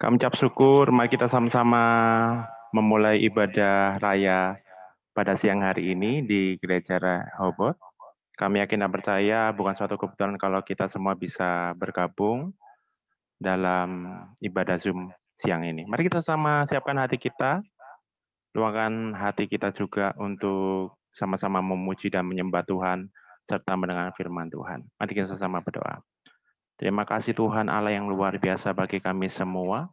Kami ucap syukur, mari kita sama-sama memulai ibadah raya pada siang hari ini di Gereja Rehoboth. Kami yakin dan percaya bukan suatu kebetulan kalau kita semua bisa bergabung dalam ibadah Zoom siang ini. Mari kita sama siapkan hati kita, luangkan hati kita juga untuk sama-sama memuji dan menyembah Tuhan serta mendengar firman Tuhan. Mari kita sama berdoa. Terima kasih Tuhan Allah yang luar biasa bagi kami semua.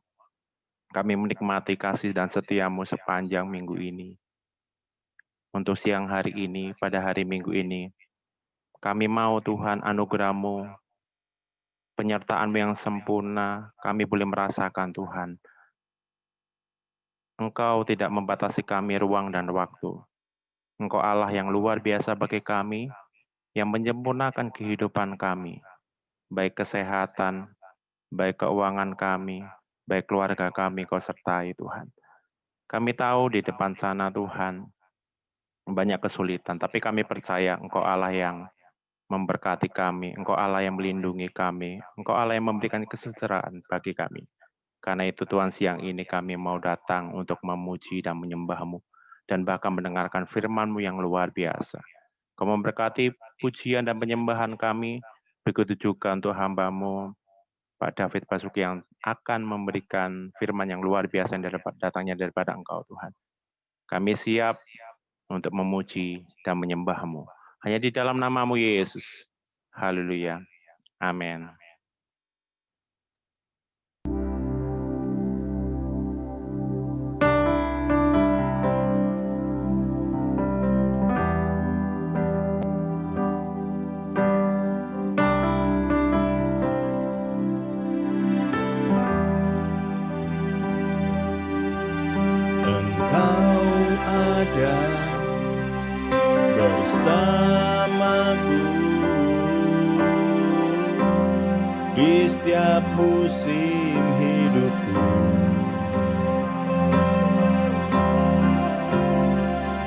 Kami menikmati kasih dan setiamu sepanjang minggu ini. Untuk siang hari ini, pada hari minggu ini, kami mau Tuhan anugerah-Mu, penyertaan-Mu yang sempurna, kami boleh merasakan Tuhan. Engkau tidak membatasi kami ruang dan waktu. Engkau Allah yang luar biasa bagi kami, yang menyempurnakan kehidupan kami, baik kesehatan, baik keuangan kami, baik keluarga kami, Kau sertai Tuhan. Kami tahu di depan sana Tuhan, banyak kesulitan, tapi kami percaya Engkau Allah yang memberkati kami, Engkau Allah yang melindungi kami, Engkau Allah yang memberikan kesejahteraan bagi kami. Karena itu Tuhan siang ini kami mau datang untuk memuji dan menyembah-Mu, dan bahkan mendengarkan firman-Mu yang luar biasa. Kau memberkati pujian dan penyembahan kami, begitu juga untuk hamba-Mu, Pak David Basuki yang akan memberikan firman yang luar biasa yang datangnya daripada Engkau Tuhan. Kami siap untuk memuji dan menyembah-Mu. Hanya di dalam nama-Mu Yesus. Haleluya. Amin. Engkau ada bersamaku di setiap musim hidupku.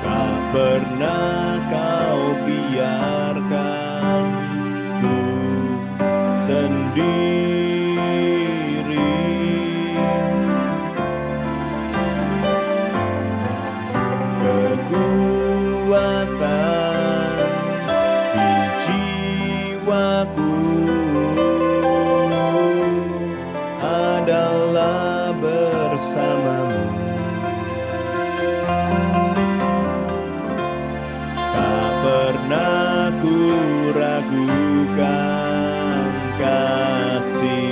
Tak pernah Kau biarkan ku sendiri. Kekuatan di jiwaku adalah bersama-Mu. Tak pernah ku ragukan kasih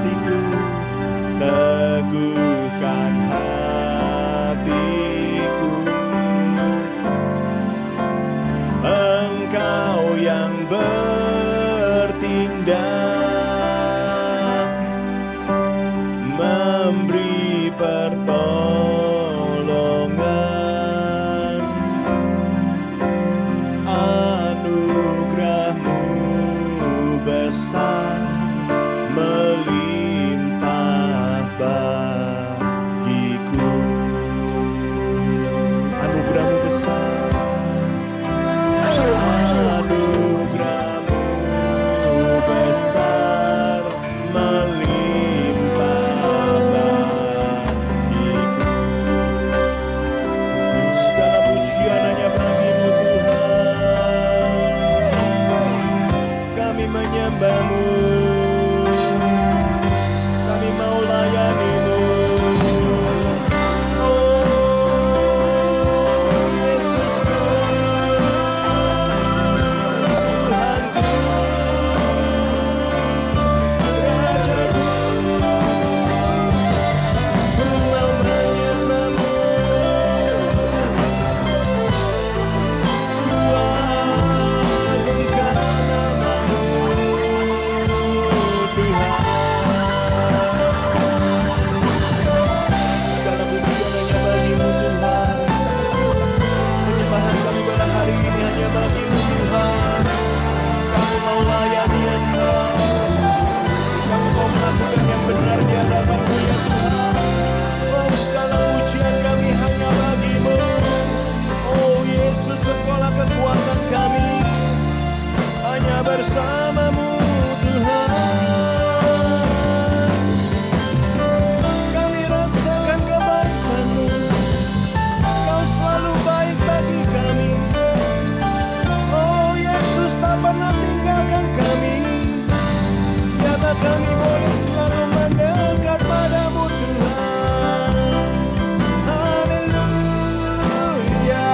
hatiku, teguhkan hatiku. Engkau yang bertindak, memberi pertolongan, anugerah-Mu besar melimpah bagiku. Anugerah-Mu besar, anugerah-Mu besar melimpah bagiku. Segala pujian hanya bagi-Mu Tuhan. Kami menyembah-Mu, kami mau layani-Mu. Oh Yesusku, Tuhanku, Rajaku, ku mau menyembah-Mu. Ku agungkan nama-Mu, Tuhan. Segala pujian hanya bagi-Mu Tuhan. Penyembahan kami pada hari ini hanya bagi-Mu Tuhan. Kami mau layani Engkau. Kami mau melakukan yang benar di hadapan-Mu ya Tuhan. Oh segala pujian kami hanya bagi-Mu. Oh Yesus, Engkaulah kekuatan kami. Hanya bersama-Mu Tuhan. Kami rasakan kebaikan-Mu. Kau selalu baik bagi kami. Oh Yesus, tak pernah tinggalkan kami. Biarlah kami boleh selalu mendekat padamu Tuhan. Haleluya,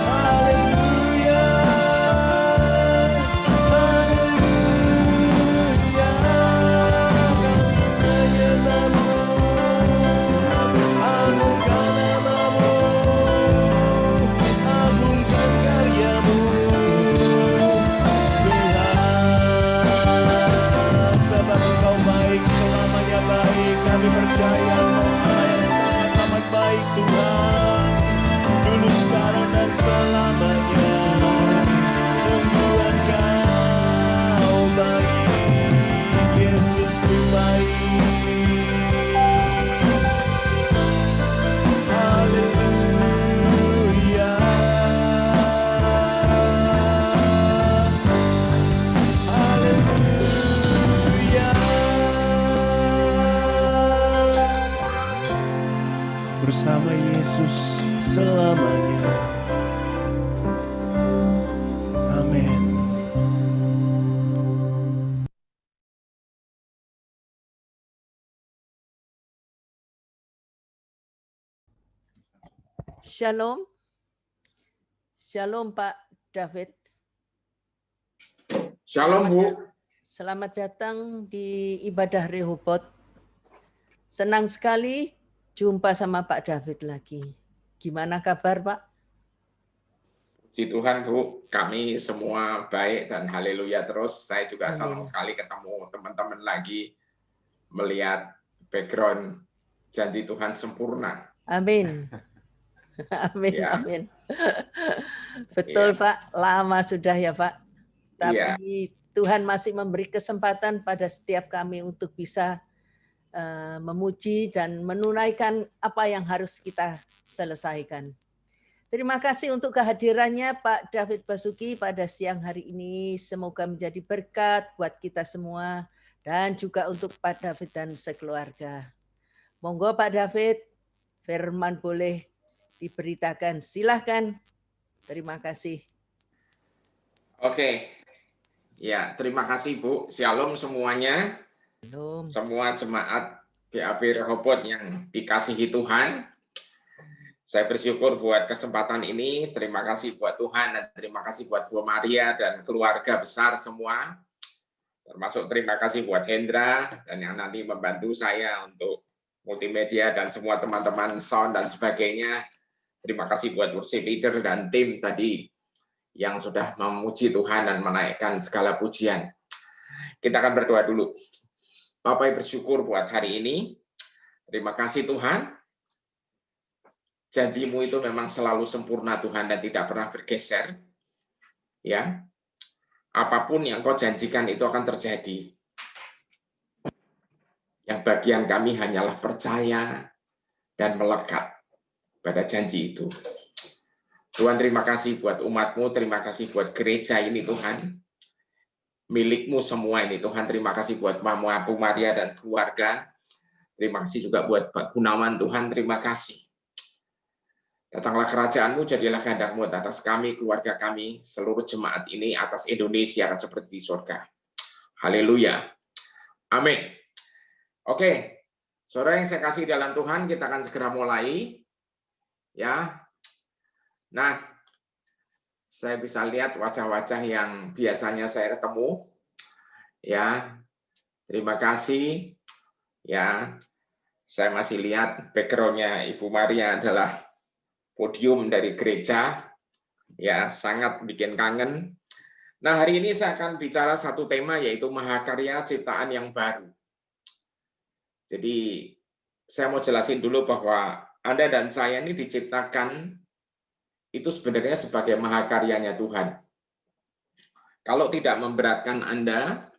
haleluya, haleluya. Kami menyembah-Mu, agungkan nama-Mu, agungkan karya-Mu Tuhan. Sebab Engkau baik, selamanya baik. Kami percaya Engkau Allah yang sangat amat baik Tuhan. Dulu, sekarang, dan selamanya. Sungguh Engkau baik, Yesusku baik. Haleluya, haleluya. Bersama Yesus selamanya. Amin. Shalom. Shalom Pak David. Shalom Bu. Selamat datang di ibadah Rehobot. Senang sekali jumpa sama Pak David lagi. Gimana kabar Pak? Puji Tuhan Bu, kami semua baik dan haleluya terus. Saya juga senang sekali ketemu teman-teman lagi, melihat background janji Tuhan sempurna. Amin. Amin, Ya. amin. Betul Ya. Pak, lama sudah ya Pak. Tapi Ya. Tuhan masih memberi kesempatan pada setiap kami untuk bisa memuji dan menunaikan apa yang harus kita selesaikan. Terima kasih untuk kehadirannya Pak David Basuki pada siang hari ini. Semoga menjadi berkat buat kita semua dan juga untuk Pak David dan sekeluarga. Monggo Pak David, firman boleh diberitakan. Silahkan. Terima kasih. Oke. Ya, terima kasih Bu. Shalom semuanya. Shalom. Semua jemaat BAB Rehobot yang dikasihi Tuhan. Saya bersyukur buat kesempatan ini. Terima kasih buat Tuhan dan terima kasih buat Bu Maria dan keluarga besar semua. Termasuk terima kasih buat Hendra dan yang nanti membantu saya untuk multimedia dan semua teman-teman sound dan sebagainya. Terima kasih buat worship leader dan tim tadi yang sudah memuji Tuhan dan menaikkan segala pujian. Kita akan berdoa dulu. Bapak bersyukur buat hari ini. Terima kasih Tuhan. Janjimu itu memang selalu sempurna Tuhan dan tidak pernah bergeser. Ya. Apapun yang kau janjikan itu akan terjadi. Yang bagian kami hanyalah percaya dan melekat pada janji itu. Tuhan, terima kasih buat umat-Mu, terima kasih buat gereja ini Tuhan. Milik-Mu semua ini Tuhan, terima kasih buat Mama Bu Maria dan keluarga. Terima kasih juga buat Pak Gunawan Tuhan, terima kasih. Datanglah kerajaan-Mu, jadilah kehendak-Mu atas kami, keluarga kami, seluruh jemaat ini, atas Indonesia akan seperti di surga. Haleluya. Amin. Oke, saudara yang saya kasih dalam Tuhan, kita akan segera mulai. Ya. Nah, saya bisa lihat wajah-wajah yang biasanya saya ketemu. Ya. Terima kasih. Ya. Saya masih lihat background-nya Ibu Maria adalah podium dari gereja, ya sangat bikin kangen. Nah hari ini saya akan bicara satu tema yaitu mahakarya ciptaan yang baru. Jadi saya mau jelasin dulu bahwa Anda dan saya ini diciptakan itu sebenarnya sebagai mahakaryanya Tuhan. Kalau tidak memberatkan Anda,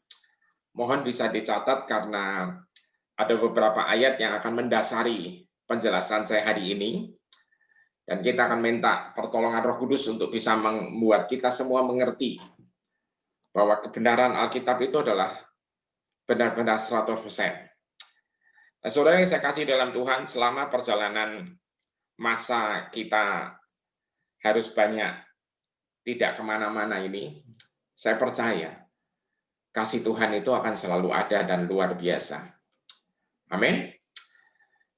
mohon bisa dicatat karena ada beberapa ayat yang akan mendasari penjelasan saya hari ini. Dan kita akan minta pertolongan Roh Kudus untuk bisa membuat kita semua mengerti bahwa kebenaran Alkitab itu adalah benar-benar 100%. Nah, saudara yang saya kasih dalam Tuhan, selama perjalanan masa kita harus banyak tidak kemana-mana ini, saya percaya kasih Tuhan itu akan selalu ada dan luar biasa. Amin.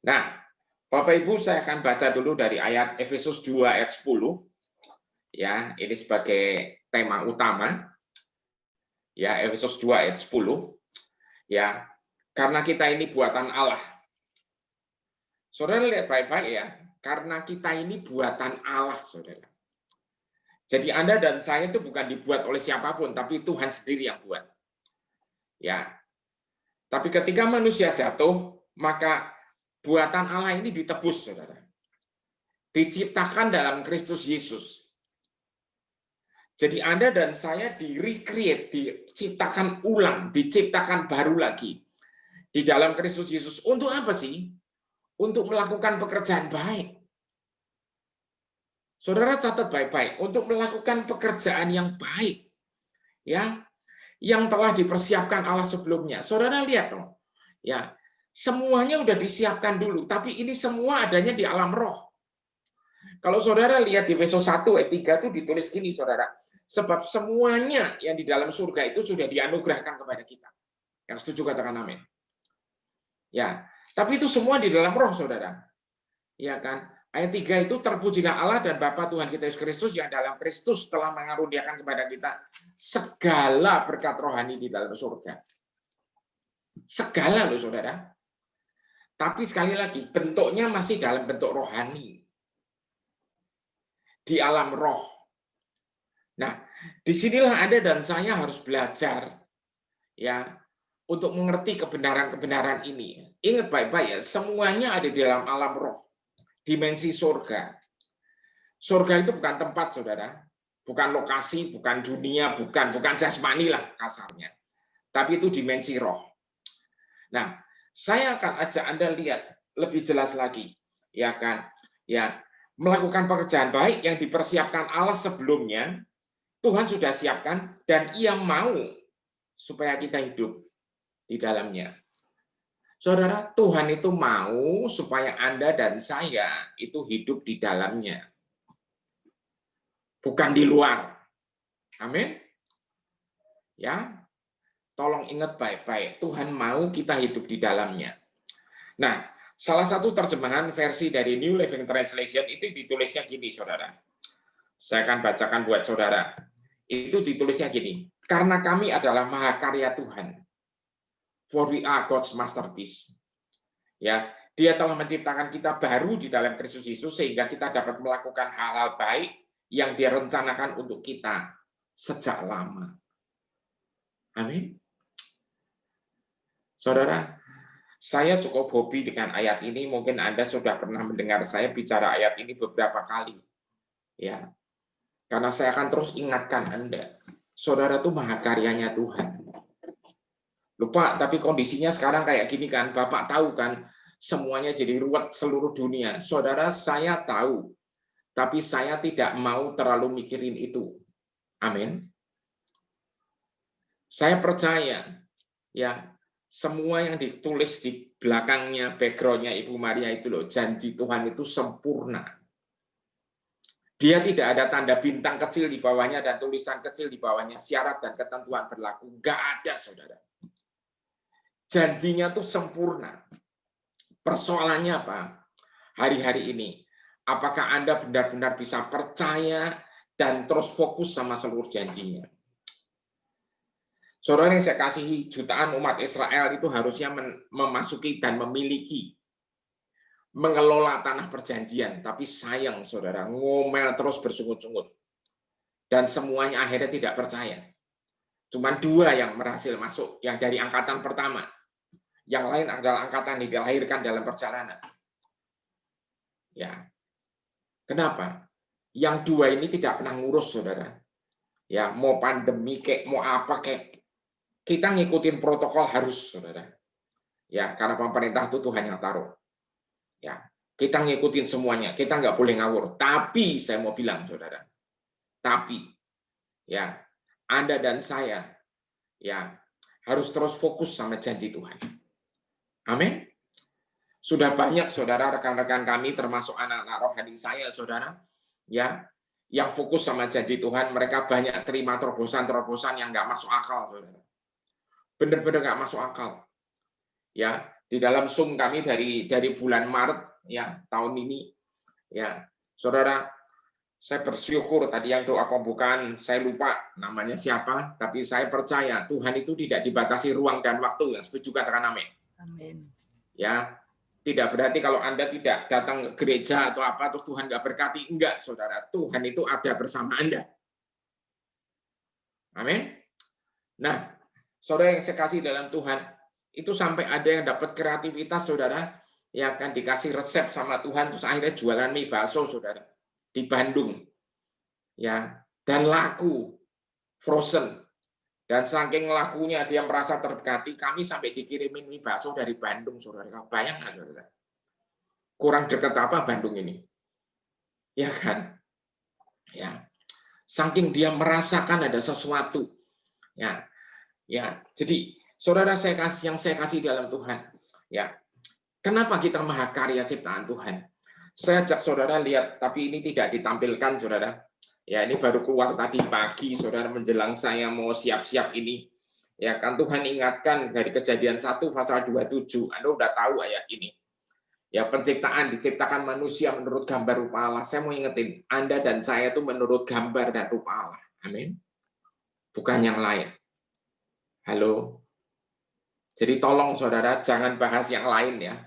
Nah, Bapak Ibu, saya akan baca dulu dari ayat Efesus 2 ayat 10. Ya, ini sebagai tema utama. Ya, Efesus 2 ayat 10. Ya, karena kita ini buatan Allah. Saudara lihat baik-baik ya, karena kita ini buatan Allah, Saudara. Jadi Anda dan saya itu bukan dibuat oleh siapapun, tapi Tuhan sendiri yang buat. Ya. Tapi ketika manusia jatuh, maka buatan Allah ini ditebus, saudara. Diciptakan dalam Kristus Yesus. Jadi Anda dan saya di-recreate, diciptakan ulang, diciptakan baru lagi. Di dalam Kristus Yesus. Untuk apa sih? Untuk melakukan pekerjaan baik. Saudara catat baik-baik. Untuk melakukan pekerjaan yang baik. Ya, yang telah dipersiapkan Allah sebelumnya. Saudara lihat dong. Ya, semuanya udah disiapkan dulu, tapi ini semua adanya di alam roh. Kalau saudara lihat di Efesus 1 ayat 3 itu ditulis gini, saudara. Sebab semuanya yang di dalam surga itu sudah dianugerahkan kepada kita. Yang setuju katakan amin. Ya, tapi itu semua di dalam roh, saudara. Ya kan? Ayat 3 itu terpujilah Allah dan Bapa Tuhan kita Yesus Kristus yang dalam Kristus telah mengaruniakan kepada kita segala berkat rohani di dalam surga. Segala loh, saudara. Tapi sekali lagi, bentuknya masih dalam bentuk rohani. Di alam roh. Nah, disinilah Anda dan saya harus belajar ya untuk mengerti kebenaran-kebenaran ini. Ingat baik-baik ya, semuanya ada di dalam alam roh. Dimensi surga. Surga itu bukan tempat, saudara. Bukan lokasi, bukan dunia, bukan jasmani lah kasarnya. Tapi itu dimensi roh. Nah, saya akan ajak Anda lihat lebih jelas lagi, ya kan? Ya, melakukan pekerjaan baik yang dipersiapkan Allah sebelumnya, Tuhan sudah siapkan dan Ia mau supaya kita hidup di dalamnya. Saudara, Tuhan itu mau supaya Anda dan saya itu hidup di dalamnya. Bukan di luar. Amin. Ya. Tolong ingat baik-baik, Tuhan mau kita hidup di dalamnya. Nah, salah satu terjemahan versi dari New Living Translation itu ditulisnya gini, saudara. Saya akan bacakan buat saudara. Itu ditulisnya gini. Karena kami adalah mahakarya Tuhan. For we are God's masterpiece. Ya, Dia telah menciptakan kita baru di dalam Kristus Yesus sehingga kita dapat melakukan hal-hal baik yang Dia rencanakan untuk kita sejak lama. Amin. Saudara, saya cukup hobi dengan ayat ini. Mungkin Anda sudah pernah mendengar saya bicara ayat ini beberapa kali. Ya, karena saya akan terus ingatkan Anda. Saudara itu mahakaryanya Tuhan. Lupa, tapi kondisinya sekarang kayak gini kan. Bapak tahu kan, semuanya jadi ruwet seluruh dunia. Saudara, saya tahu. Tapi saya tidak mau terlalu mikirin itu. Amin. Saya percaya, ya, semua yang ditulis di belakangnya, background-nya Ibu Maria itu loh, janji Tuhan itu sempurna. Dia tidak ada tanda bintang kecil di bawahnya dan tulisan kecil di bawahnya, syarat dan ketentuan berlaku. Nggak ada, saudara. Janjinya tuh sempurna. Persoalannya apa? Hari-hari ini, apakah Anda benar-benar bisa percaya dan terus fokus sama seluruh janjinya? Saudara yang saya kasihi, jutaan umat Israel itu harusnya memasuki dan memiliki, mengelola tanah perjanjian. Tapi sayang, saudara, ngomel terus bersungut-sungut. Dan semuanya akhirnya tidak percaya. Cuma 2 yang berhasil masuk, yang dari angkatan pertama. Yang lain adalah angkatan yang dilahirkan dalam perjalanan. Ya, kenapa? Yang 2 ini tidak pernah ngurus, saudara. Ya, mau pandemi kek, mau apa kek, kita ngikutin protokol harus, saudara. Ya, karena pemerintah itu Tuhan yang taruh. Ya, kita ngikutin semuanya, kita nggak boleh ngawur. Tapi saya mau bilang, saudara, tapi ya, Anda dan saya, ya, harus terus fokus sama janji Tuhan. Amin. Sudah banyak saudara, rekan-rekan kami termasuk anak-anak rohani saya, saudara, ya, yang fokus sama janji Tuhan. Mereka banyak terima terobosan-terobosan yang nggak masuk akal, saudara. Benar-benar nggak masuk akal. Ya, di dalam Zoom kami dari bulan Maret ya tahun ini, ya, saudara, saya bersyukur tadi yang doa pembukaan saya lupa namanya siapa, tapi saya percaya Tuhan itu tidak dibatasi ruang dan waktu. Yang setuju katakan amin. Amin. Ya, tidak berarti kalau Anda tidak datang ke gereja atau apa terus Tuhan nggak berkati. Enggak, saudara. Tuhan itu ada bersama Anda. Amin. Nah, saudara yang saya kasih dalam Tuhan, itu sampai ada yang dapat kreativitas, saudara, ya kan dikasih resep sama Tuhan terus akhirnya jualan mie bakso, saudara, di Bandung. Ya, dan laku frozen. Dan saking lakunya dia merasa terberkati, kami sampai dikirimin mie bakso dari Bandung, saudara. Bayangkan, saudara. Kurang dekat apa Bandung ini? Ya kan? Ya. Saking dia merasakan ada sesuatu. Ya. Ya. Jadi, saudara yang saya kasih dalam Tuhan. Ya. Kenapa kita mahakarya ciptaan Tuhan? Saya ajak saudara lihat, tapi ini tidak ditampilkan, saudara. Ya, ini baru keluar tadi pagi, saudara, menjelang saya mau siap-siap ini. Ya, kan Tuhan ingatkan dari Kejadian 1 pasal 27. Anda udah tahu ayat ini. Ya, penciptaan diciptakan manusia menurut gambar rupa Allah. Saya mau ingetin, Anda dan saya itu menurut gambar dan rupa Allah. Amin. Bukan yang lain. Halo. Jadi tolong saudara jangan bahas yang lain ya.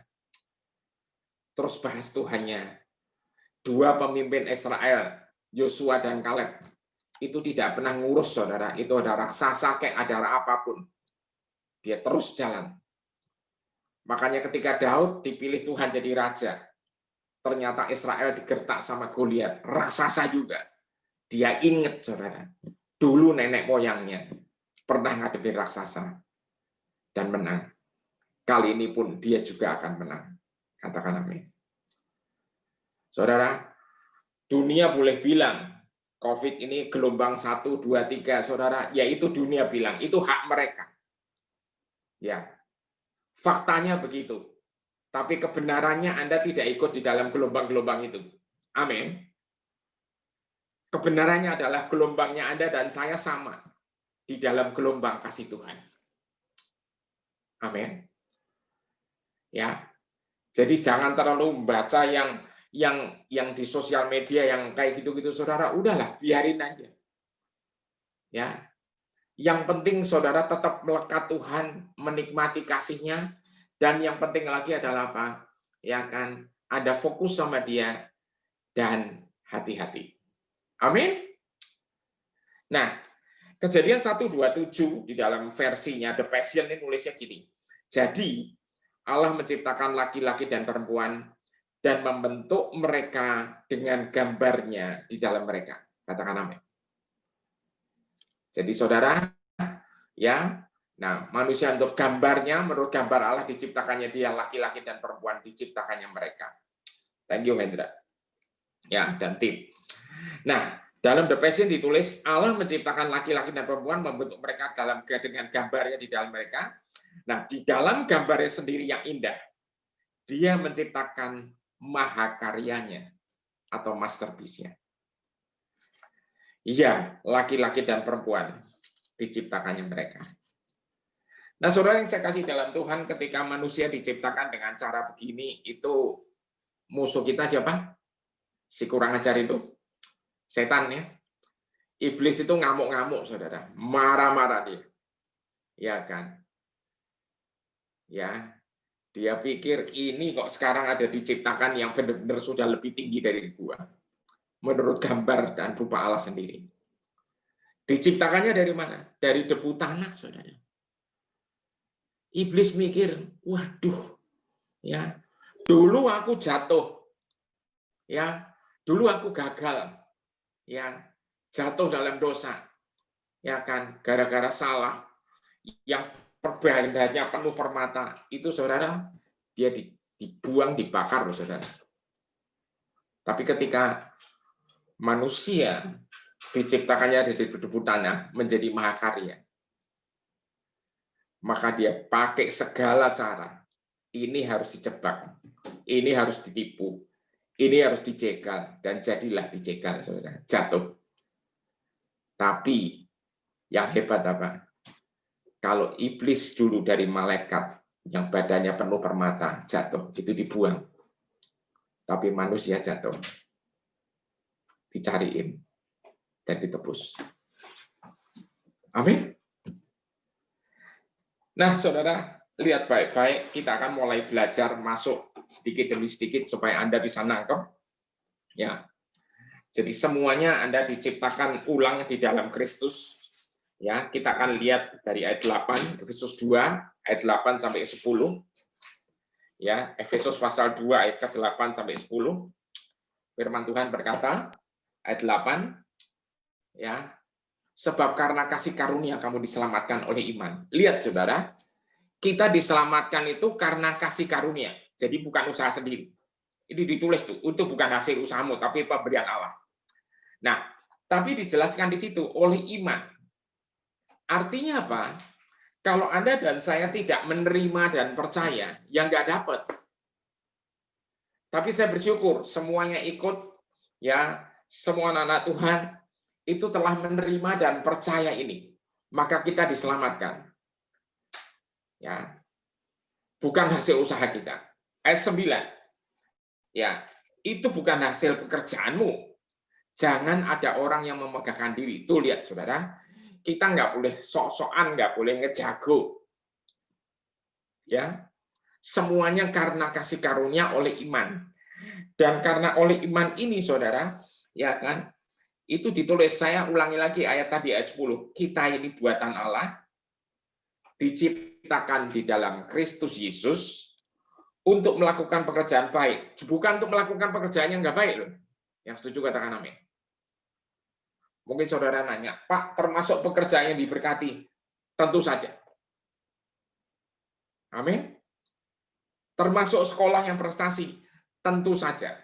Terus bahas Tuhannya. 2 pemimpin Israel, Yosua dan Kaleb, itu tidak pernah ngurus, saudara. Itu ada raksasa, kayak ada apapun. Dia terus jalan. Makanya ketika Daud dipilih Tuhan jadi raja, ternyata Israel digertak sama Goliat, raksasa juga. Dia ingat, saudara, dulu nenek moyangnya pernah ngadepin raksasa dan menang. Kali ini pun dia juga akan menang. Katakan amin. Saudara, dunia boleh bilang COVID ini gelombang 1, 2, 3, saudara, yaitu dunia bilang, itu hak mereka. Ya, faktanya begitu. Tapi kebenarannya Anda tidak ikut di dalam gelombang-gelombang itu. Amin. Kebenarannya adalah gelombangnya Anda dan saya sama di dalam gelombang kasih Tuhan. Amin. Ya. Jadi jangan terlalu membaca yang di sosial media yang kayak gitu-gitu, saudara, udahlah biarin aja. Ya. Yang penting saudara tetap melekat Tuhan, menikmati kasih-Nya, dan yang penting lagi adalah apa? Ya kan, ada fokus sama Dia dan hati-hati. Amin. Nah, Kejadian 1:27 di dalam versinya The Passion ini tulisnya gini. Jadi, Allah menciptakan laki-laki dan perempuan dan membentuk mereka dengan gambarnya di dalam mereka. Katakan amin. Jadi saudara, ya, nah manusia untuk gambarnya, menurut gambar Allah diciptakannya dia, laki-laki dan perempuan diciptakannya mereka. Thank you, Hendra. Ya, dan tim. Nah, dalam The Passion ditulis, Allah menciptakan laki-laki dan perempuan, membentuk mereka dengan gambarnya di dalam mereka. Nah, di dalam gambarnya sendiri yang indah, Dia menciptakan mahakaryanya atau masterpiece-nya. Iya, laki-laki dan perempuan diciptakannya mereka. Nah, saudara yang saya kasih dalam Tuhan, ketika manusia diciptakan dengan cara begini, itu musuh kita siapa? Si kurang ajar itu. Setan ya. Iblis itu ngamuk-ngamuk, saudara. Marah-marah dia. Ya kan? Ya. Dia pikir ini kok sekarang ada diciptakan yang benar-benar sudah lebih tinggi dari gua. Menurut gambar dan rupa Allah sendiri. Diciptakannya dari mana? Dari debu tanah, saudara. Iblis mikir, waduh, ya, dulu aku jatuh, ya, dulu aku gagal, ya, jatuh dalam dosa, ya kan, gara-gara salah, yang perbandanya penuh permata, itu saudara, dia dibuang, dibakar, loh, saudara. Tapi ketika manusia diciptakannya dari debu tanah menjadi mahakarya, maka dia pakai segala cara. Ini harus dijebak, ini harus ditipu, ini harus dijegal, dan jadilah dijegal, saudara. Jatuh. Tapi yang hebat apa? Kalau iblis dulu dari malaikat yang badannya penuh permata jatuh, itu dibuang. Tapi manusia jatuh, dicariin dan ditebus. Amin. Nah, saudara, lihat baik-baik, kita akan mulai belajar masuk sedikit demi sedikit supaya Anda bisa nangkep. Ya. Jadi semuanya Anda diciptakan ulang di dalam Kristus. Ya, kita akan lihat dari ayat 8, Efesus 2, ayat 8 sampai 10. Ya, Efesus pasal 2 ayat ke-8 sampai 10. Firman Tuhan berkata, ayat 8, ya, sebab karena kasih karunia kamu diselamatkan oleh iman. Lihat, saudara, kita diselamatkan itu karena kasih karunia. Jadi bukan usaha sendiri. Ini ditulis tuh, itu bukan hasil usahamu, tapi pemberian Allah. Nah, tapi dijelaskan di situ oleh iman. Artinya apa? Kalau Anda dan saya tidak menerima dan percaya, ya nggak dapat. Tapi saya bersyukur semuanya ikut, ya, semua anak Tuhan itu telah menerima dan percaya ini, maka kita diselamatkan. Ya, bukan hasil usaha kita. Ayat 9. Ya, itu bukan hasil pekerjaanmu. Jangan ada orang yang memegahkan diri. Tuh lihat, saudara, kita nggak boleh sok-sokan, nggak boleh ngejago. Ya, semuanya karena kasih karunia oleh iman. Dan karena oleh iman ini, saudara, ya kan, itu ditulis, saya ulangi lagi ayat tadi, ayat 10. Kita ini buatan Allah, diciptakan di dalam Kristus Yesus untuk melakukan pekerjaan baik. Bukan untuk melakukan pekerjaan yang nggak baik, loh. Yang setuju katakan amin. Mungkin saudara nanya, Pak, termasuk pekerjaan yang diberkati? Tentu saja. Amin. Termasuk sekolah yang prestasi? Tentu saja.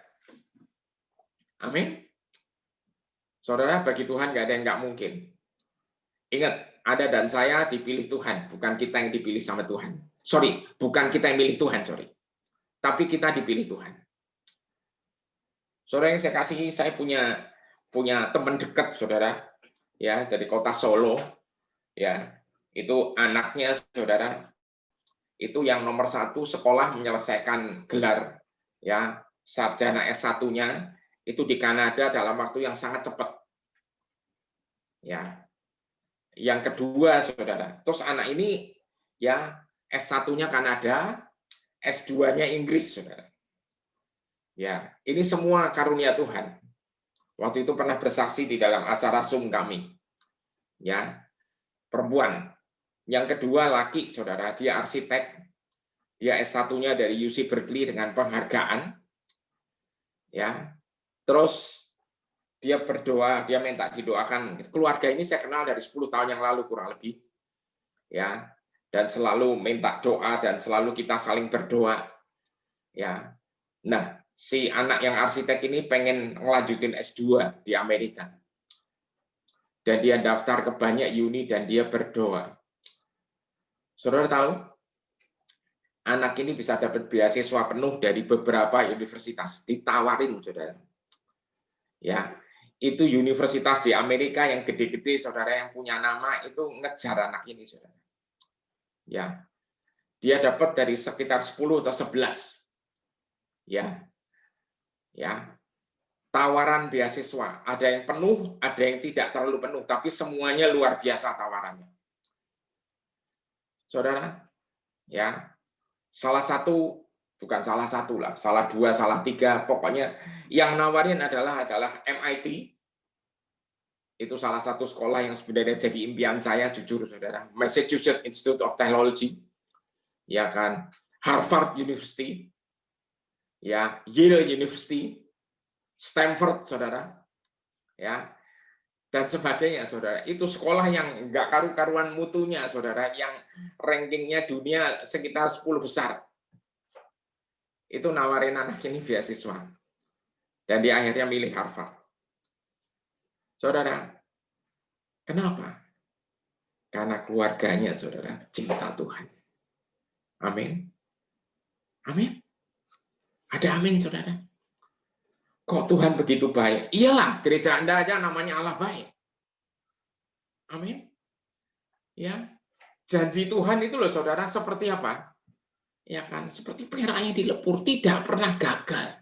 Amin. Saudara, bagi Tuhan nggak ada yang nggak mungkin. Ingat, Anda dan saya dipilih Tuhan, bukan kita yang dipilih sama Tuhan. Sorry, bukan kita yang milih Tuhan, sorry. Tapi kita dipilih Tuhan. Saudara yang saya kasihi, saya punya teman dekat, saudara, ya, dari kota Solo, ya, itu anaknya, saudara, itu yang nomor 1 sekolah menyelesaikan gelar, ya, sarjana S1-nya itu di Kanada dalam waktu yang sangat cepat. Ya. yang kedua, saudara. Terus anak ini ya S1-nya Kanada, S2-nya Inggris, saudara. Ya, ini semua karunia Tuhan. Waktu itu pernah bersaksi di dalam acara Zoom kami. Ya, perempuan. Yang kedua laki, saudara. Dia arsitek. Dia S1-nya dari UC Berkeley dengan penghargaan. Ya, terus dia berdoa, dia minta didoakan. Keluarga ini saya kenal dari 10 tahun yang lalu kurang lebih. Ya, dan selalu minta doa dan selalu kita saling berdoa. Ya. Nah, si anak yang arsitek ini pengen ngelanjutin S2 di Amerika. Dan dia daftar ke banyak uni dan dia berdoa. Saudara tahu? Anak ini bisa dapat beasiswa penuh dari beberapa universitas, ditawarin, saudara. Ya, itu universitas di Amerika yang gede-gede, saudara, yang punya nama itu ngejar anak ini, saudara. Ya, dia dapat dari sekitar 10 atau 11. Ya, tawaran beasiswa, ada yang penuh, ada yang tidak terlalu penuh, tapi semuanya luar biasa tawarannya. Saudara, ya, salah satu, bukan salah satu lah, salah dua, salah tiga, pokoknya yang nawarin adalah MIT. Itu salah satu sekolah yang sebenarnya jadi impian saya, jujur, saudara. Massachusetts Institute of Technology, ya kan, Harvard University, ya, Yale University, Stanford, saudara, ya, dan sebagainya, saudara. Itu sekolah yang nggak karu-karuan mutunya, saudara, yang rankingnya dunia sekitar 10 besar. Itu nawarin anak ini beasiswa. Dan dia akhirnya milih Harvard. Saudara, kenapa? Karena keluarganya, saudara, cinta Tuhan. Amin. Amin. Ada amin, saudara. Kok Tuhan begitu baik? Iyalah, gereja Anda aja namanya Allah baik. Amin. Ya, janji Tuhan itu loh, saudara, seperti apa? Ya kan, seperti perak yang dilepur, tidak pernah gagal.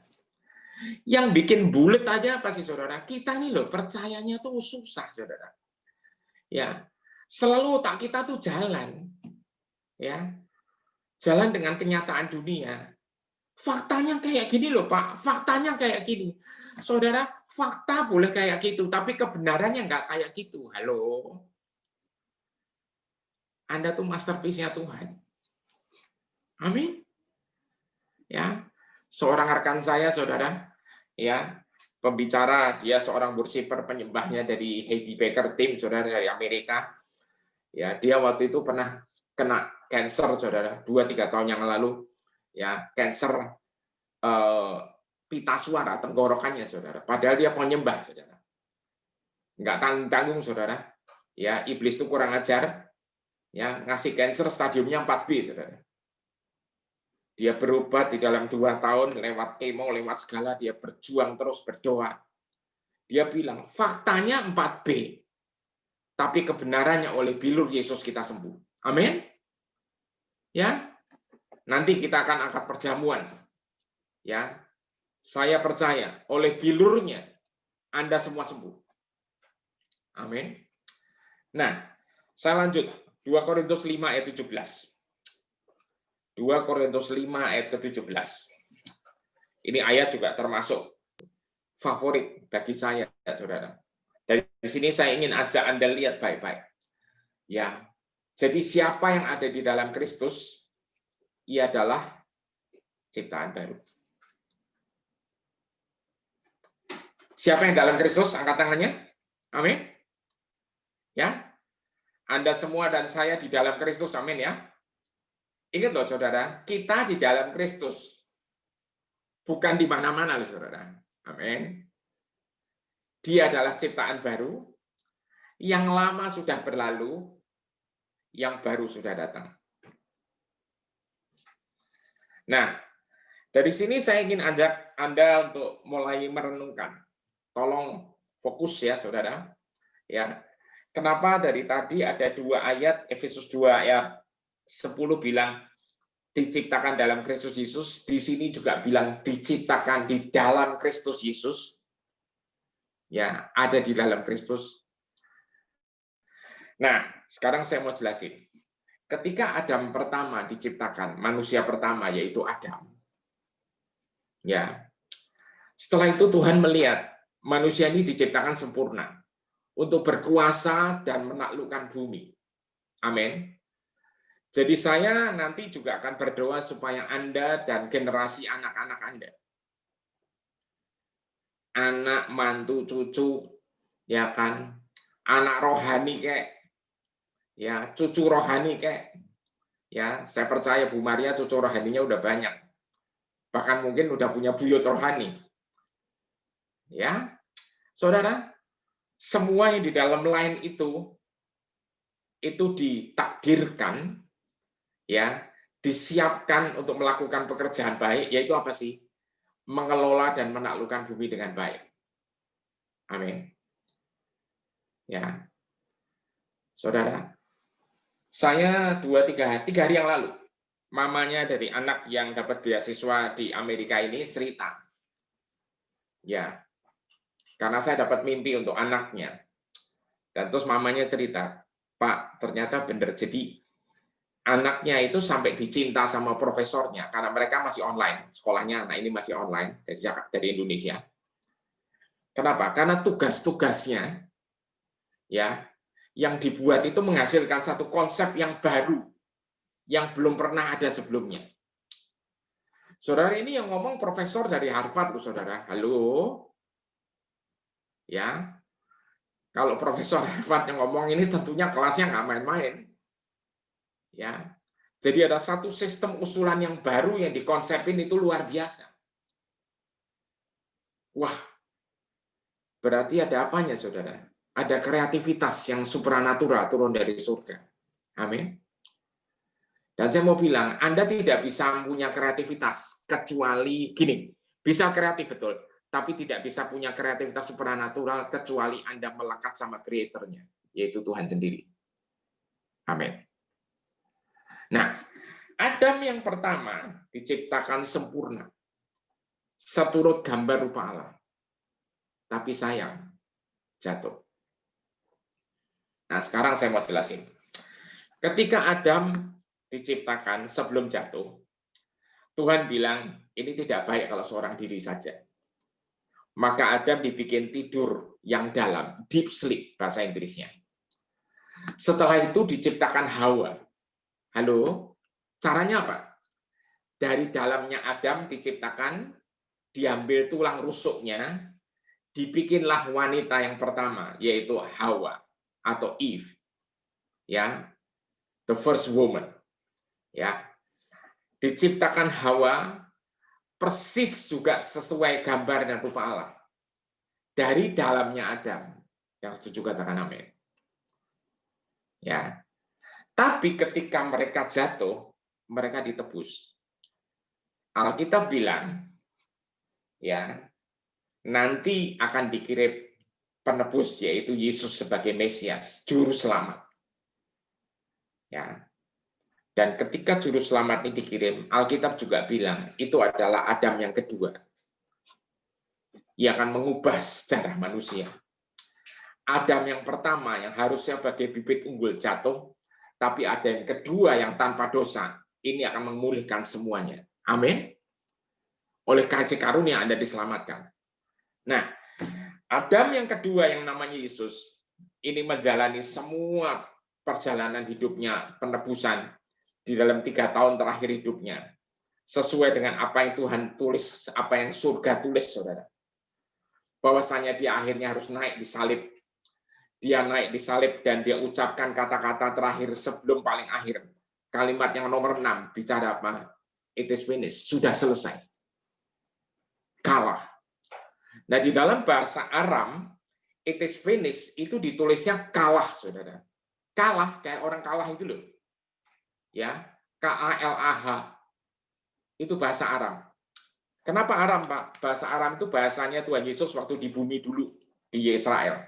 Yang bikin bulet aja apa sih, saudara? Kita nih loh, percayanya tuh susah, saudara. Ya, selalu otak kita tuh jalan. Ya, jalan dengan kenyataan dunia. Faktanya kayak gini loh, Pak. Faktanya kayak gini. Saudara, fakta boleh kayak gitu, tapi kebenarannya nggak kayak gitu. Halo. Anda tuh masterpiece-nya Tuhan. Amin. Ya. Seorang rekan saya, saudara, ya, pembicara, dia seorang worshiper penyembahnya dari Heidi Baker Team, saudara, dari Amerika. Ya, dia waktu itu pernah kena cancer, saudara, 2-3 tahun yang lalu. Ya, cancer pita suara tenggorokannya, saudara. Padahal dia penyembah, saudara. Nggak tanggung-tanggung, saudara. Ya, iblis itu kurang ajar. Ya, ngasih cancer stadiumnya 4B, saudara. Dia berobat di dalam 2 tahun, lewat kemo, lewat segala, dia berjuang terus, berdoa. Dia bilang, faktanya 4B, tapi kebenarannya oleh bilur Yesus kita sembuh. Amin. Ya, nanti kita akan angkat perjamuan. Ya, saya percaya oleh bilurnya Anda semua sembuh. Amin. Nah, saya lanjut 2 Korintus 5 ayat 17. 2 Korintus 5 ayat ke-17. Ini ayat juga termasuk favorit bagi saya, saudara. Dari sini saya ingin ajak Anda lihat baik-baik. Ya, jadi siapa yang ada di dalam Kristus, ia adalah ciptaan baru. Siapa yang dalam Kristus? Angkat tangannya. Amin. Ya. Anda semua dan saya di dalam Kristus. Amin ya. Ingat loh, saudara, kita di dalam Kristus. Bukan di mana-mana loh, saudara. Amin. Dia adalah ciptaan baru. Yang lama sudah berlalu. Yang baru sudah datang. Nah, dari sini saya ingin ajak Anda untuk mulai merenungkan. Tolong fokus ya, saudara. Ya, kenapa dari tadi ada 2 ayat, Efesus 2 ayat 10 bilang diciptakan dalam Kristus Yesus, di sini juga bilang diciptakan di dalam Kristus Yesus. Ya, ada di dalam Kristus. Nah, sekarang saya mau jelasin. Ketika Adam pertama diciptakan, manusia pertama yaitu Adam. Ya. Setelah itu Tuhan melihat manusia ini diciptakan sempurna untuk berkuasa dan menaklukkan bumi. Amin. Jadi saya nanti juga akan berdoa supaya Anda dan generasi anak-anak Anda, anak, mantu, cucu, ya kan, anak rohani kayak, ya cucu rohani kayak, ya saya percaya Bu Maria cucu rohaninya udah banyak, bahkan mungkin udah punya buyut rohani, ya saudara, semua yang di dalam line itu ditakdirkan, ya disiapkan untuk melakukan pekerjaan baik, yaitu apa sih? Mengelola dan menaklukkan bumi dengan baik. Amin. Ya, saudara, saya 3 hari yang lalu, mamanya dari anak yang dapat beasiswa di Amerika ini cerita. Ya, karena saya dapat mimpi untuk anaknya. Dan terus mamanya cerita, Pak, ternyata benar. Jadi anaknya itu sampai dicinta sama profesornya karena mereka masih online. Sekolahnya anak ini masih online dari Indonesia. Kenapa? Karena tugas-tugasnya ya yang dibuat itu menghasilkan satu konsep yang baru yang belum pernah ada sebelumnya. Saudara, ini yang ngomong profesor dari Harvard loh, saudara. Halo. Ya. Kalau profesor Harvard yang ngomong ini tentunya kelasnya nggak main-main. Ya. Jadi ada satu sistem usulan yang baru yang dikonsepin itu luar biasa. Wah. Berarti ada apanya, saudara? Ada kreativitas yang supranatural turun dari surga. Amin. Dan saya mau bilang, Anda tidak bisa punya kreativitas kecuali gini. Bisa kreatif betul, tapi tidak bisa punya kreativitas supranatural kecuali Anda melekat sama kreatornya, yaitu Tuhan sendiri. Amin. Nah, Adam yang pertama diciptakan sempurna, seturut gambar rupa Allah. Tapi sayang, jatuh. Nah, sekarang saya mau jelasin. Ketika Adam diciptakan sebelum jatuh, Tuhan bilang, ini tidak baik kalau seorang diri saja. Maka Adam dibikin tidur yang dalam, deep sleep bahasa Inggrisnya. Setelah itu diciptakan Hawa. Halo, caranya apa? Dari dalamnya Adam diciptakan, diambil tulang rusuknya, dibikinlah wanita yang pertama, yaitu Hawa atau Eve. Ya, the first woman. Ya. Diciptakan Hawa persis juga sesuai gambar dan rupa Allah. Dari dalamnya Adam. Yang setuju katakan amin. Ya. Tapi ketika mereka jatuh, mereka ditebus. Alkitab bilang, ya, nanti akan dikirim penebus, yaitu Yesus sebagai Mesias, juru selamat. Ya. Dan ketika juru selamat ini dikirim, Alkitab juga bilang itu adalah Adam yang kedua. Ia akan mengubah sejarah manusia. Adam yang pertama yang harusnya sebagai bibit unggul jatuh, tapi ada yang kedua yang tanpa dosa, ini akan memulihkan semuanya. Amin. Oleh kasih karunia Anda diselamatkan. Nah, Adam yang kedua yang namanya Yesus, ini menjalani semua perjalanan hidupnya, penebusan, di dalam 3 tahun terakhir hidupnya, sesuai dengan apa yang Tuhan tulis, apa yang surga tulis, saudara. Bahwasanya dia akhirnya harus naik di salib. Dia naik di salib dan dia ucapkan kata-kata terakhir sebelum paling akhir. Kalimat yang nomor 6, bicara apa? It is finished, sudah selesai. Kalah. Nah, di dalam bahasa Aram, it is finished itu ditulisnya kalah, saudara. Kalah, kayak orang kalah itu loh. Ya, KALAH itu bahasa Aram. Kenapa Aram, Pak? Bahasa Aram itu bahasanya Tuhan Yesus waktu di bumi dulu di Israel.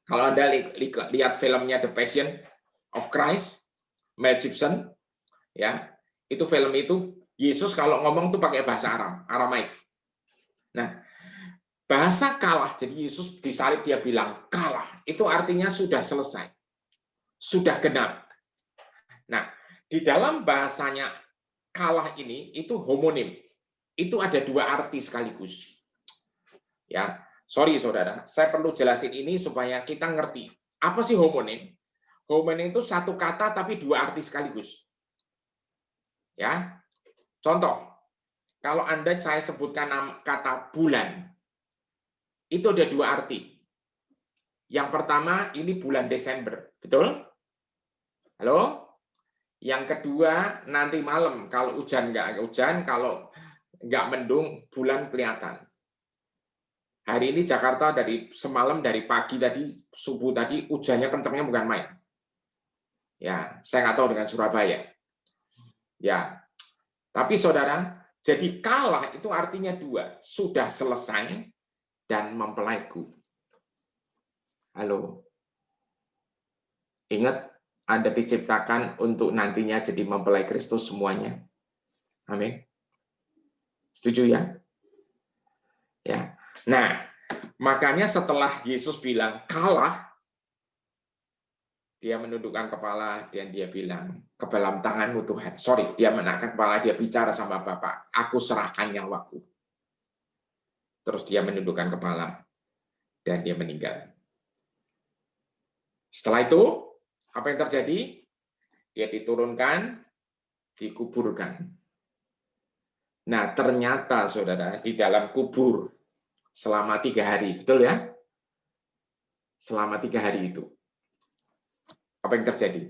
Kalau Anda lihat filmnya The Passion of Christ, Mel Gibson, ya, itu film itu Yesus kalau ngomong tuh pakai bahasa Aram, Aramaik. Nah, bahasa kalah, jadi Yesus disalib dia bilang kalah, itu artinya sudah selesai. sudah genap. Nah, di dalam bahasanya kalah ini itu homonim. Itu ada dua arti sekaligus. Ya, sorry saudara, saya perlu jelasin ini supaya kita ngerti. Apa sih homonim? Homonim itu satu kata tapi dua arti sekaligus. Ya, contoh, kalau saya sebutkan kata bulan, itu ada dua arti. Yang pertama, ini bulan Desember, betul? Halo? Yang kedua, nanti malam, kalau hujan nggak hujan, kalau nggak mendung, bulan kelihatan. Hari ini Jakarta dari semalam, dari pagi tadi, subuh tadi, hujannya kencangnya bukan main. Ya, saya nggak tahu dengan Surabaya. Ya, tapi saudara, jadi kalah itu artinya dua, sudah selesai dan mempelaiku. Halo, ingat Anda diciptakan untuk nantinya jadi mempelai Kristus semuanya. Amin. Setuju ya? Ya. Nah, makanya setelah Yesus bilang kalah, dia menundukkan kepala dan dia bilang, ke dalam tanganmu Tuhan. Sorry, dia menangkat kepala, dia bicara sama Bapa, aku serahkan nyawaku. Terus dia menundukkan kepala dan dia meninggal. Setelah itu, apa yang terjadi? Dia diturunkan, dikuburkan. Nah, ternyata saudara, di dalam kubur selama 3 hari, betul ya? Selama 3 hari itu. Apa yang terjadi?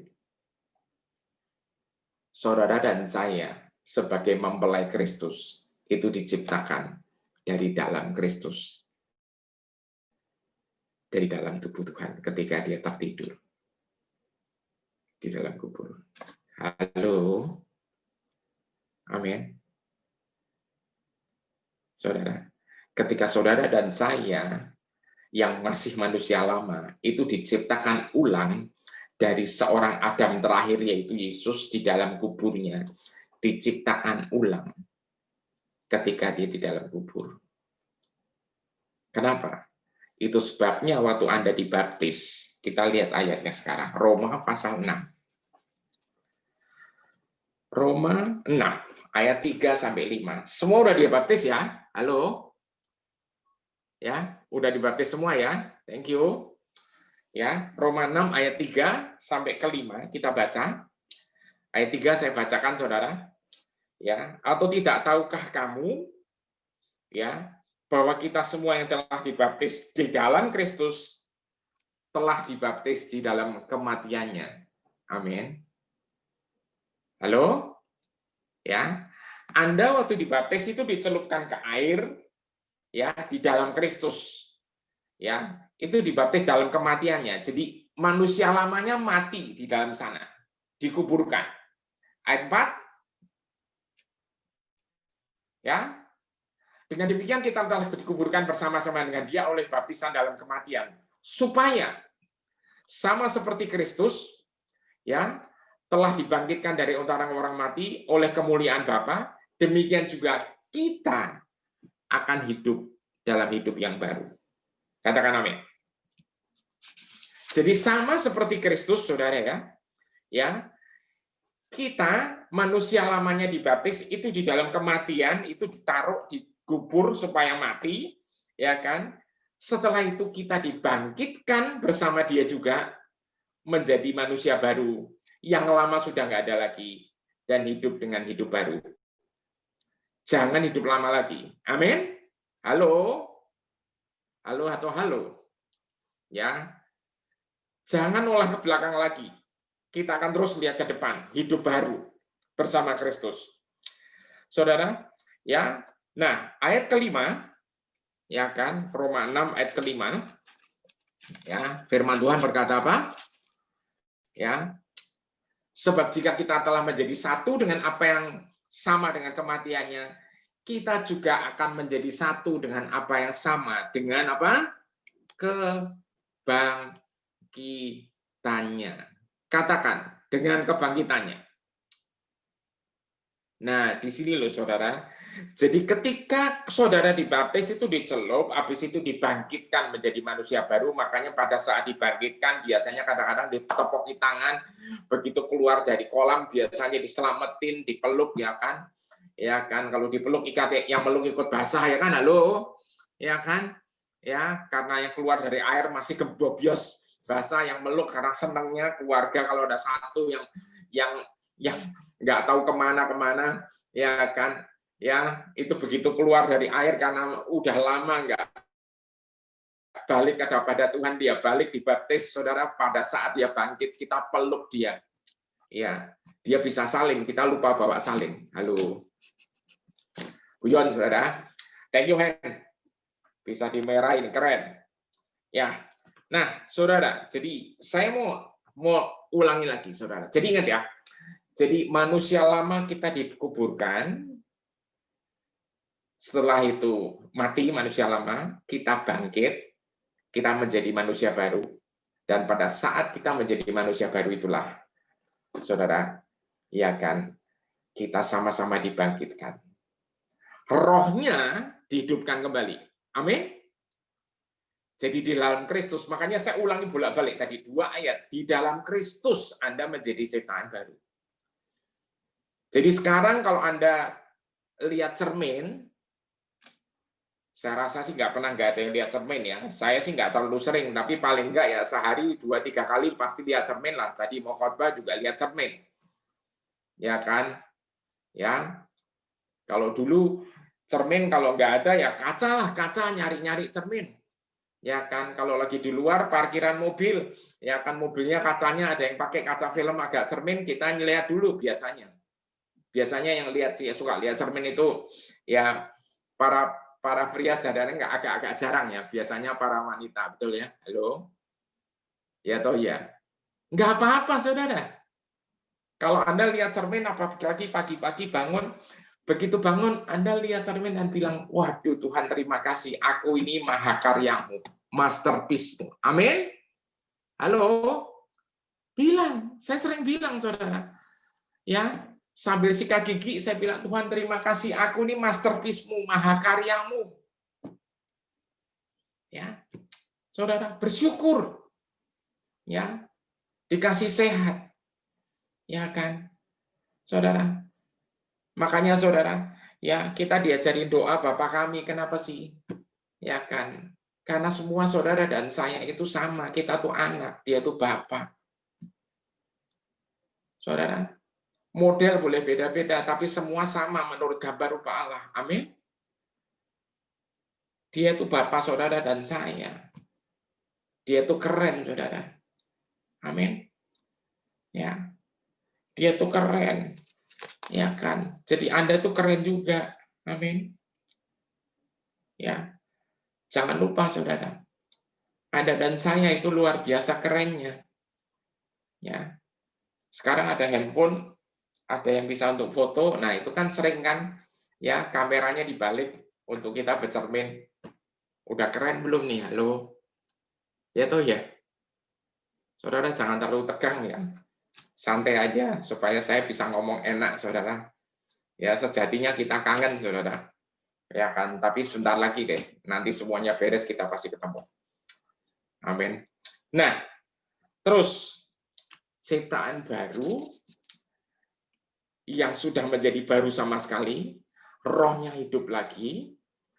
Saudara dan saya sebagai mempelai Kristus itu diciptakan dari dalam Kristus. Dari dalam tubuh Tuhan ketika dia tertidur. Di dalam kubur. Halo? Amin. Saudara, ketika saudara dan saya yang masih manusia lama itu diciptakan ulang dari seorang Adam terakhir yaitu Yesus di dalam kuburnya, diciptakan ulang ketika dia di dalam kubur. Kenapa? Itu sebabnya waktu Anda dibaptis, kita lihat ayatnya sekarang, Roma pasal 6. Roma 6 ayat 3 sampai 5. Semua udah dibaptis ya? Halo? Ya, udah dibaptis semua ya? Thank you. Ya, Roma 6 ayat 3 sampai ke 5 kita baca. Ayat 3 saya bacakan Saudara. Ya, atau tidak tahukah kamu ya bahwa kita semua yang telah dibaptis di dalam Kristus telah dibaptis di dalam kematiannya. Amin. Halo? Ya. Anda waktu dibaptis itu dicelupkan ke air ya di dalam Kristus. Ya, itu dibaptis dalam kematiannya. Jadi manusia lamanya mati di dalam sana, dikuburkan. Ayat 4. Ya. Dengan demikian kita telah dikuburkan bersama-sama dengan Dia oleh baptisan dalam kematian, supaya sama seperti Kristus ya telah dibangkitkan dari antara orang mati oleh kemuliaan Bapa, demikian juga kita akan hidup dalam hidup yang baru. Katakan amin. Jadi sama seperti Kristus, Saudara ya, kita manusia lamanya dibaptis itu di dalam kematian, itu ditaruh di kubur supaya mati, ya kan? Setelah itu kita dibangkitkan bersama Dia juga menjadi manusia baru. Yang lama sudah nggak ada lagi dan hidup dengan hidup baru. Jangan hidup lama lagi. Amin. Halo? Halo atau halo? Ya. Jangan olah ke belakang lagi. Kita akan terus lihat ke depan, hidup baru bersama Kristus. Saudara, ya. Nah, ayat kelima, ya kan, Roma 6 ayat kelima, ya, firman Tuhan berkata apa? Ya, sebab jika kita telah menjadi satu dengan apa yang sama dengan kematiannya, kita juga akan menjadi satu dengan apa yang sama dengan apa? Kebangkitannya. Katakan dengan kebangkitannya. Nah, di sini loh saudara. Jadi ketika saudara dibaptis itu dicelup, habis itu dibangkitkan menjadi manusia baru, makanya pada saat dibangkitkan biasanya kadang-kadang ditepoki tangan, begitu keluar dari kolam biasanya diselamatin, dipeluk ya kan? Ya kan, kalau dipeluk yang meluk ikut basah ya kan, halo? Ya kan? Ya, karena yang keluar dari air masih kebobios basah, yang meluk karena senangnya keluarga kalau ada satu yang nggak tahu kemana ya kan, ya itu begitu keluar dari air karena udah lama nggak balik kepada Tuhan, dia balik dibaptis, saudara, pada saat dia bangkit kita peluk dia, ya dia bisa saling, kita lupa bawa saling. Halo Guyon, saudara, thank you Hen, bisa dimerahin, keren ya. Nah saudara, jadi saya mau ulangi lagi saudara, jadi ingat ya. Jadi manusia lama kita dikuburkan, setelah itu mati manusia lama, kita bangkit, kita menjadi manusia baru, dan pada saat kita menjadi manusia baru itulah, saudara, ya kan, kita sama-sama dibangkitkan. Rohnya dihidupkan kembali. Amin. Jadi di dalam Kristus, makanya saya ulangi bolak-balik tadi 2 ayat, di dalam Kristus Anda menjadi ciptaan baru. Jadi sekarang kalau Anda lihat cermin, saya rasa sih nggak ada yang lihat cermin ya. Saya sih nggak terlalu sering, tapi paling nggak ya sehari 2-3 kali pasti lihat cermin lah. Tadi mau khotbah juga lihat cermin. Ya kan? Ya. Kalau dulu cermin kalau nggak ada ya kaca lah, kaca nyari-nyari cermin. Ya kan, kalau lagi di luar parkiran mobil, ya kan mobilnya kacanya ada yang pakai kaca film agak cermin, kita ngelihat dulu biasanya. Biasanya yang lihat sih suka lihat cermin itu ya para pria jadinya nggak agak jarang ya, biasanya para wanita, betul ya? Halo, ya toh ya, nggak apa-apa saudara. Kalau Anda lihat cermin apalagi pagi-pagi bangun, begitu bangun Anda lihat cermin dan bilang, waduh Tuhan terima kasih, aku ini mahakaryamu, masterpiece-mu. Amin. Halo, bilang, saya sering bilang saudara, ya. Sambil sikat gigi, saya bilang, Tuhan terima kasih, aku ini masterpiece-mu, mahakaryamu. Ya, saudara, bersyukur. Ya, dikasih sehat. Ya kan, saudara. Makanya saudara, ya kita diajarin doa Bapa kami, kenapa sih? Ya kan, karena semua saudara dan saya itu sama, kita tuh anak, dia tuh Bapa. Saudara, model boleh beda-beda, tapi semua sama menurut gambar rupa Allah. Amin. Dia itu Bapak saudara dan saya. Dia itu keren, saudara. Amin. Ya, dia itu keren. Ya kan. Jadi Anda itu keren juga. Amin. Ya, jangan lupa, saudara. Anda dan saya itu luar biasa kerennya. Ya. Sekarang ada handphone, ada yang bisa untuk foto. Nah, itu kan sering kan, ya kameranya dibalik untuk kita bercermin. Udah keren belum nih? Halo. Ya toh ya. Saudara jangan terlalu tegang ya. Santai aja supaya saya bisa ngomong enak, saudara. Ya sejatinya kita kangen, saudara. Ya kan, tapi sebentar lagi deh. Nanti semuanya beres kita pasti ketemu. Amin. Nah, terus ciptaan baru yang sudah menjadi baru sama sekali, rohnya hidup lagi,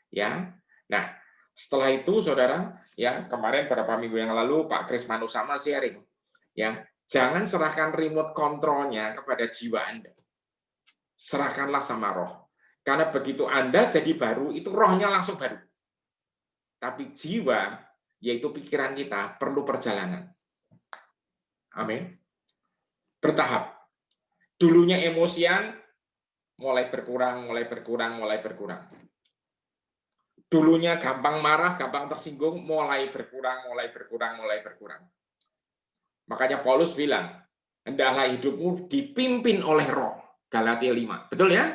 ya. Nah, setelah itu saudara, ya kemarin beberapa minggu yang lalu Pak Kris Manusama sharing, ya jangan serahkan remote kontrolnya kepada jiwa Anda, serahkanlah sama roh, karena begitu Anda jadi baru itu rohnya langsung baru, tapi jiwa yaitu pikiran kita perlu perjalanan. Amin. Bertahap. Dulunya emosian, mulai berkurang. Dulunya gampang marah, gampang tersinggung, mulai berkurang. Makanya Paulus bilang, hendaklah hidupmu dipimpin oleh roh. Galatia 5. Betul ya?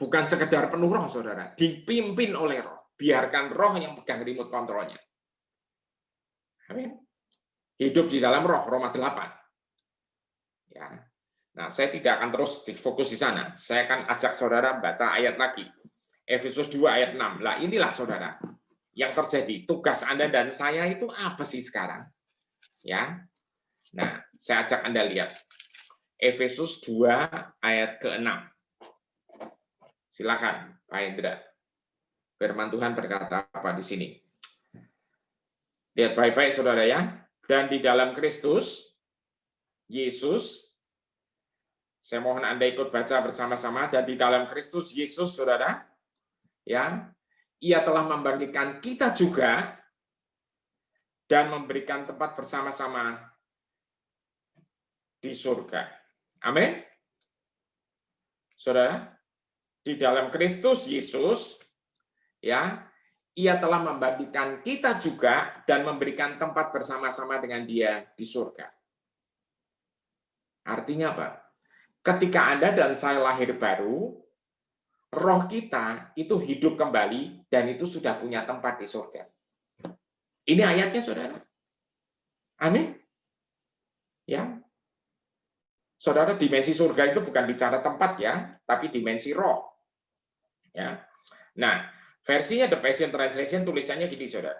Bukan sekedar penuh roh, saudara. Dipimpin oleh roh. Biarkan roh yang pegang remote kontrolnya. Amin. Hidup di dalam roh, Roma 8. Ya. Nah, saya tidak akan terus fokus di sana. Saya akan ajak saudara baca ayat lagi. Efesus 2 ayat 6. Lah inilah saudara, yang terjadi. Tugas Anda dan saya itu apa sih sekarang? Ya. Nah, saya ajak Anda lihat. Efesus 2 ayat ke-6. Silakan, Pak Hendra. Firman Tuhan berkata apa di sini? Lihat baik-baik saudara ya. Dan di dalam Kristus, Yesus, saya mohon Anda ikut baca bersama-sama, dan di dalam Kristus Yesus, saudara, ya, Ia telah membangkitkan kita juga dan memberikan tempat bersama-sama di surga. Amin. Saudara, di dalam Kristus Yesus, ya, Ia telah membangkitkan kita juga dan memberikan tempat bersama-sama dengan Dia di surga. Artinya apa? Ketika Anda dan saya lahir baru, roh kita itu hidup kembali dan itu sudah punya tempat di surga. Ini ayatnya, saudara. Amin. Ya. Saudara, dimensi surga itu bukan bicara tempat ya, tapi dimensi roh. Ya. Nah, versinya The Passion Translation tulisannya gini, saudara.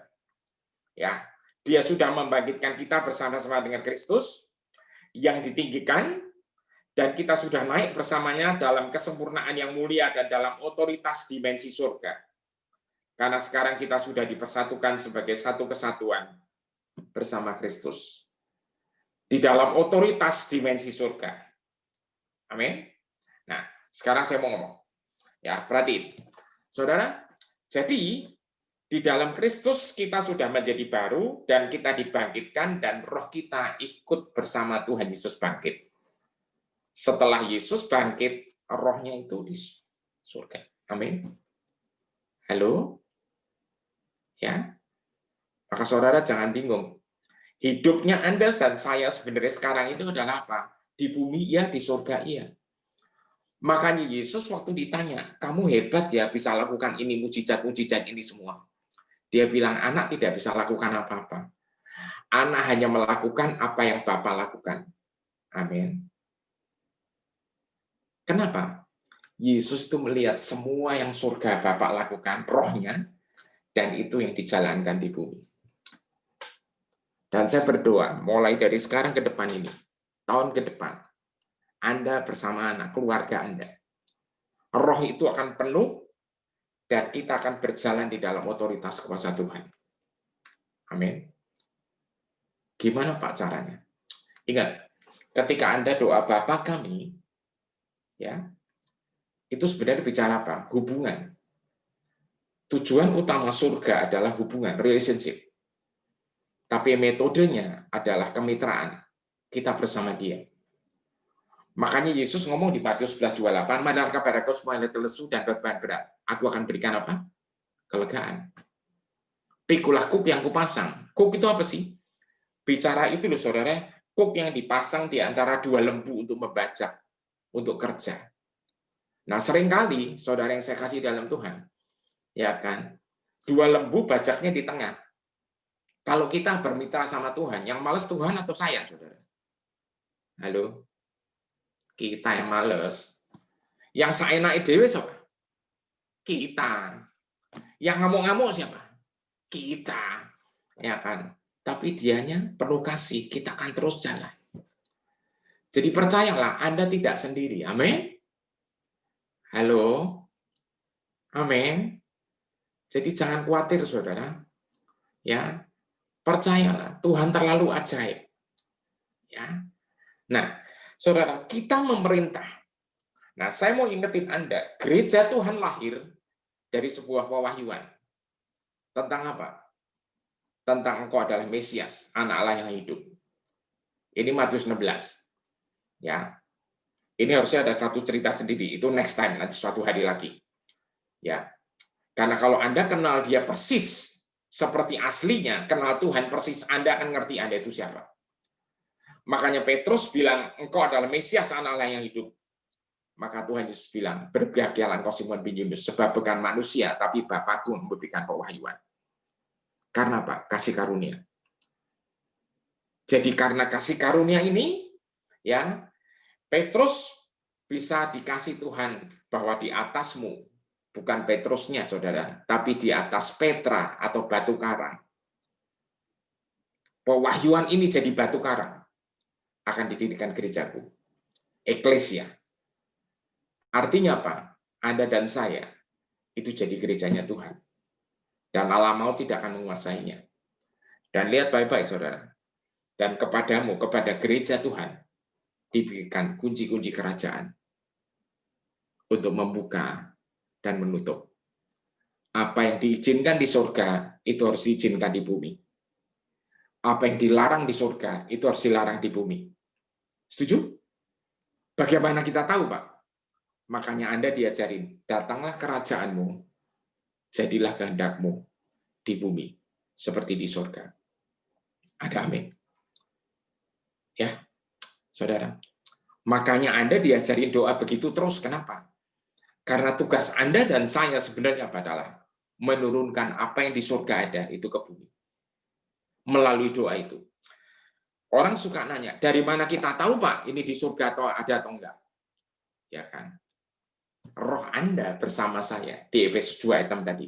Ya, Dia sudah membangkitkan kita bersama-sama dengan Kristus yang ditinggikan, dan kita sudah naik bersamanya dalam kesempurnaan yang mulia dan dalam otoritas dimensi surga. Karena sekarang kita sudah dipersatukan sebagai satu kesatuan bersama Kristus. Di dalam otoritas dimensi surga. Amin. Nah, sekarang saya mau ngomong. Ya, perhatiin. Saudara, jadi di dalam Kristus kita sudah menjadi baru dan kita dibangkitkan dan roh kita ikut bersama Tuhan Yesus bangkit. Setelah Yesus bangkit, rohnya itu di surga. Amin. Halo? Ya. Maka saudara jangan bingung. Hidupnya Anda dan saya sebenarnya sekarang itu adalah apa? Di bumi iya, di surga iya. Makanya Yesus waktu ditanya, kamu hebat ya bisa lakukan ini, mujizat-mujizat ini semua. Dia bilang, anak tidak bisa lakukan apa-apa. Anak hanya melakukan apa yang Bapa lakukan. Amin. Kenapa? Yesus itu melihat semua yang surga Bapa lakukan, rohnya, dan itu yang dijalankan di bumi. Dan saya berdoa, mulai dari sekarang ke depan ini, tahun ke depan, Anda bersama anak, keluarga Anda, roh itu akan penuh, dan kita akan berjalan di dalam otoritas kuasa Tuhan. Amin. Gimana Pak caranya? Ingat, ketika Anda doa Bapa kami, ya, itu sebenarnya bicara apa? Hubungan. Tujuan utama surga adalah hubungan, relationship. Tapi metodenya adalah kemitraan. Kita bersama Dia. Makanya Yesus ngomong di Matius 11:28, "Manakah padaku semua yang letih lesu dan beban berat, aku akan berikan apa? Kelegaan. Pikulah kuk yang kupasang." Kuk itu apa sih? Bicara itu loh saudara, kuk yang dipasang di antara dua lembu untuk membajak, untuk kerja. Nah, seringkali saudara yang saya kasih dalam Tuhan, ya kan, dua lembu bajaknya di tengah. Kalau kita bermitra sama Tuhan, yang males Tuhan atau saya, saudara? Halo? Kita yang males. Yang saenake dhewe siapa? Kita. Yang ngamuk-ngamuk siapa? Kita. Ya kan? Tapi dianya penuh kasih, kita akan terus jalan. Jadi percayalah, Anda tidak sendiri. Amin. Halo? Amin. Jadi jangan khawatir, saudara. Ya, percayalah, Tuhan terlalu ajaib. Ya. Nah, saudara, kita memerintah. Nah, saya mau ingetin Anda, gereja Tuhan lahir dari sebuah pewahyuan. Tentang apa? Tentang engkau adalah Mesias, anak Allah yang hidup. Ini Matius 16. Ya. Ini harusnya ada satu cerita sendiri, itu next time, nanti suatu hari lagi. Ya. Karena kalau Anda kenal dia persis seperti aslinya, kenal Tuhan persis, Anda akan ngerti Anda itu siapa. Makanya Petrus bilang, engkau adalah Mesias, anak Allah yang hidup. Maka Tuhan Yesus bilang, berbahagialah engkau Simon bin Yunus, sebab bukan manusia, tapi Bapakku memberikan pewahyuan. Karena apa? Kasih karunia. Jadi karena kasih karunia ini, ya, Petrus bisa dikasih Tuhan bahwa di atasmu, bukan Petrusnya, saudara, tapi di atas Petra atau batu karang. Pewahyuan ini jadi batu karang akan didirikan gerejaku, eklesia. Artinya apa? Anda dan saya itu jadi gerejanya Tuhan. Dan Allah mau tidak akan menguasainya. Dan lihat baik-baik, saudara. Dan kepadamu, kepada gereja Tuhan, diberikan kunci-kunci kerajaan untuk membuka dan menutup. Apa yang diizinkan di surga, itu harus diizinkan di bumi. Apa yang dilarang di surga, itu harus dilarang di bumi. Setuju? Bagaimana kita tahu, Pak? Makanya Anda diajarin, datanglah kerajaanmu, jadilah kehendakmu di bumi, seperti di surga. Ada amin. Ya, saudara. Makanya Anda diajarin doa begitu terus. Kenapa? Karena tugas Anda dan saya sebenarnya adalah menurunkan apa yang di surga ada itu ke bumi. Melalui doa itu. Orang suka nanya, dari mana kita tahu, Pak, ini di surga atau ada atau enggak? Ya kan? Roh Anda bersama saya di Efesus 2 ayat 6 tadi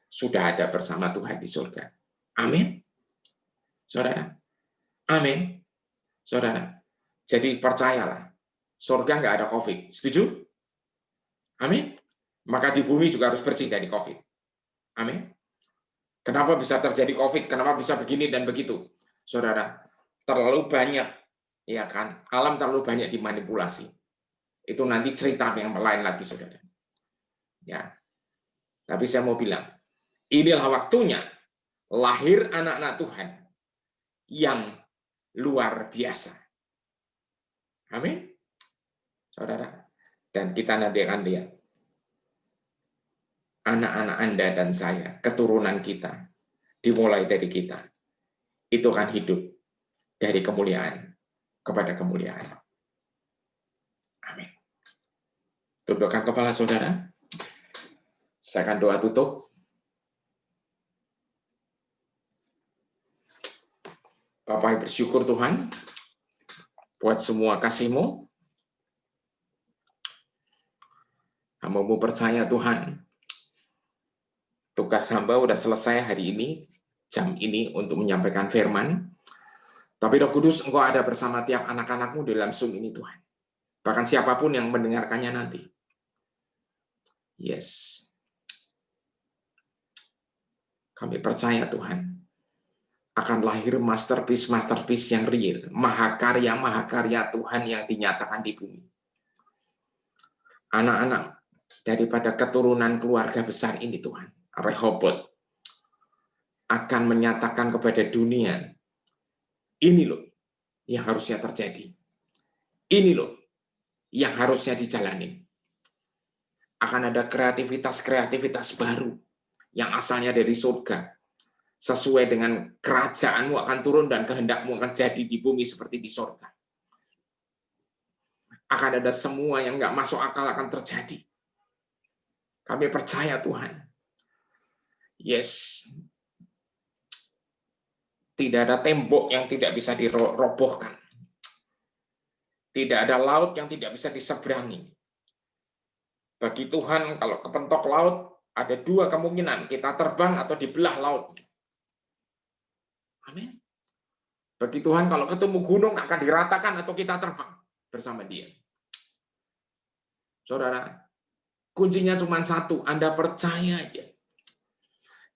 sudah ada bersama Tuhan di surga. Amin. Saudara. Amin. Saudara. Jadi percayalah, surga nggak ada COVID. Setuju? Amin. Maka di bumi juga harus bersih dari COVID. Amin. Kenapa bisa terjadi COVID? Kenapa bisa begini dan begitu? Saudara, terlalu banyak, ya kan? Alam terlalu banyak dimanipulasi. Itu nanti cerita yang lain lagi, saudara. Ya. Tapi saya mau bilang, inilah waktunya lahir anak-anak Tuhan yang luar biasa. Amin. Saudara. Dan kita nanti akan lihat anak-anak Anda dan saya, keturunan kita, dimulai dari kita, itu akan hidup dari kemuliaan kepada kemuliaan. Amin. Tundukkan kepala saudara. Saya akan doa tutup. Bapak bersyukur Tuhan buat semua kasih-Mu. Hamba-Mu percaya Tuhan, tugas hamba udah selesai hari ini, jam ini untuk menyampaikan firman. Tapi Roh Kudus, Engkau ada bersama tiap anak-anak-Mu di dalam Zoom ini Tuhan. Bahkan siapapun yang mendengarkannya nanti. Yes. Kami percaya Tuhan, akan lahir masterpiece yang real. Mahakarya Tuhan yang dinyatakan di bumi. Anak-anak daripada keturunan keluarga besar ini Tuhan, Rehobot, akan menyatakan kepada dunia, ini loh yang harusnya terjadi. Ini loh yang harusnya dijalani. Akan ada kreativitas baru yang asalnya dari surga. Sesuai dengan kerajaan-Mu akan turun dan kehendak-Mu akan jadi di bumi seperti di surga. Akan ada semua yang nggak masuk akal akan terjadi. Kami percaya Tuhan. Yes. Tidak ada tembok yang tidak bisa dirobohkan. Tidak ada laut yang tidak bisa diseberangi. Bagi Tuhan, kalau kepentok laut, ada dua kemungkinan. Kita terbang atau dibelah lautnya. Amin. Bagi Tuhan, kalau ketemu gunung akan diratakan atau kita terbang bersama Dia. Saudara, kuncinya cuma satu, Anda percaya aja.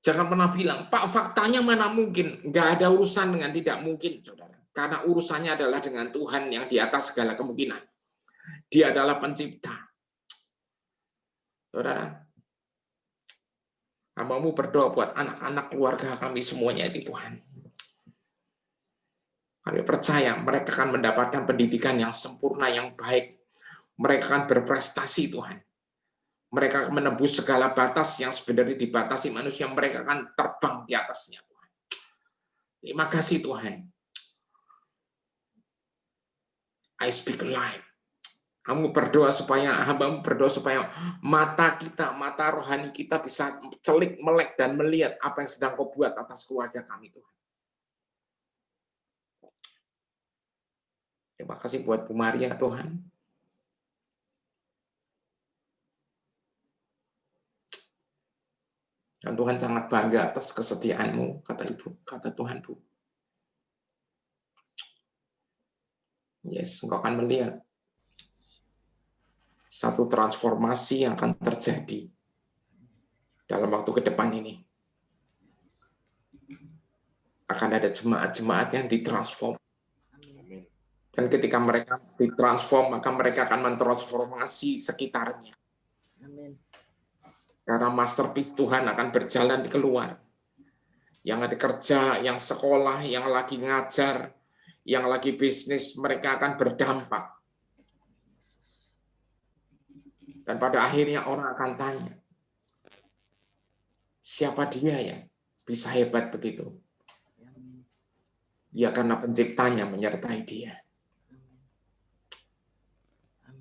Jangan pernah bilang, Pak, faktanya mana mungkin. Nggak ada urusan dengan tidak mungkin, saudara. Karena urusannya adalah dengan Tuhan yang di atas segala kemungkinan. Dia adalah pencipta. Saudara, hamba-Mu berdoa buat anak-anak keluarga kami semuanya di Tuhan. Kami percaya mereka akan mendapatkan pendidikan yang sempurna, yang baik. Mereka akan berprestasi, Tuhan. Mereka akan menembus segala batas yang sebenarnya dibatasi manusia. Mereka akan terbang di atasnya, Tuhan. Terima kasih, Tuhan. I speak life. Kamu berdoa supaya, hamba-Mu berdoa supaya mata kita, mata rohani kita bisa celik, melek, dan melihat apa yang sedang Kau buat atas keluarga kami, Tuhan. Terima kasih buat Bu Maria, Tuhan. Dan Tuhan sangat bangga atas kesetiaanmu, kata Ibu, kata Tuhan, Bu. Yes, engkau akan melihat satu transformasi yang akan terjadi dalam waktu ke depan ini. Akan ada jemaat-jemaat yang ditransform. Dan ketika mereka ditransform, maka mereka akan mentransformasi sekitarnya. Amin. Karena masterpiece Tuhan akan berjalan di keluar. Yang ada kerja, yang sekolah, yang lagi ngajar, yang lagi bisnis, mereka akan berdampak. Dan pada akhirnya orang akan tanya, siapa dia ya bisa hebat begitu? Ya karena penciptanya menyertai dia.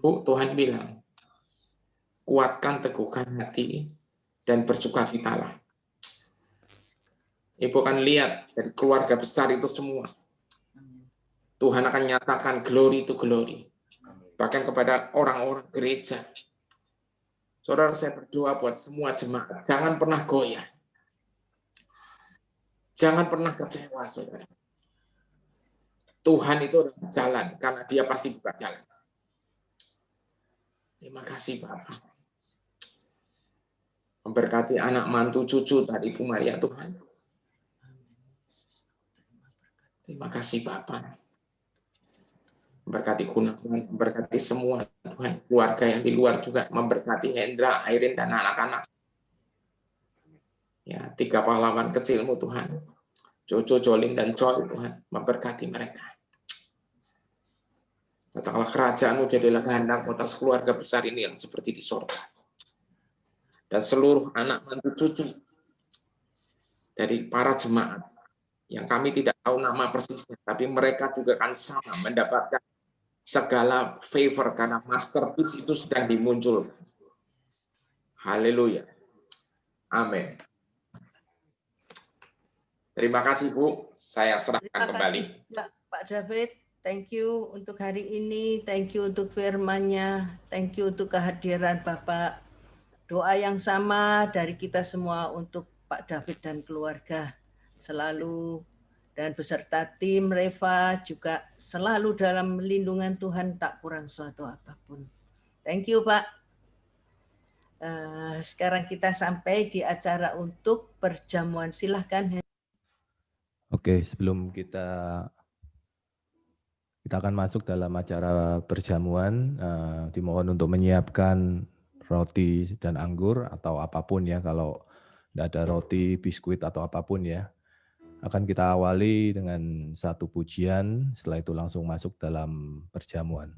Bu, Tuhan bilang, kuatkan, teguhkan hati, dan bersukacitalah. Ibu akan lihat dari keluarga besar itu semua. Tuhan akan nyatakan glory to glory. Bahkan kepada orang-orang gereja. Saudara, saya berdoa buat semua jemaat. Jangan pernah goyah. Jangan pernah kecewa, saudara. Tuhan itu adalah jalan, karena dia pasti buka jalan. Terima kasih, Bapak. Memberkati anak mantu cucu dari Ibu Maria, Tuhan. Terima kasih, Bapak. Memberkati Gunawan, memberkati semua, Tuhan. Keluarga yang di luar juga, memberkati Hendra, Airin, dan anak-anak. Ya, 3 pahlawan kecilmu, Tuhan. Jojo, Jolin, dan Joy, Tuhan. Memberkati mereka. Datanglah kerajaanmu, jadilah kehendak atas keluarga besar ini yang seperti di surga. Dan seluruh anak mantu cucu dari para jemaat yang kami tidak tahu nama persisnya, tapi mereka juga akan sama mendapatkan segala favor karena masterpiece itu sedang dimunculkan. Haleluya. Amin. Terima kasih, Bu. Saya serahkan kembali. Terima kasih, Pak David. Thank you untuk hari ini. Thank you untuk firman-Nya. Thank you untuk kehadiran Bapak. Doa yang sama dari kita semua untuk Pak David dan keluarga. Selalu dan beserta tim Reva juga selalu dalam lindungan Tuhan, tak kurang suatu apapun. Thank you, Pak. Sekarang kita sampai di acara untuk perjamuan. Silahkan. Oke, sebelum kita akan masuk dalam acara perjamuan, dimohon untuk menyiapkan roti dan anggur atau apapun ya, kalau tidak ada roti, biskuit atau apapun ya. Akan kita awali dengan satu pujian, setelah itu langsung masuk dalam perjamuan.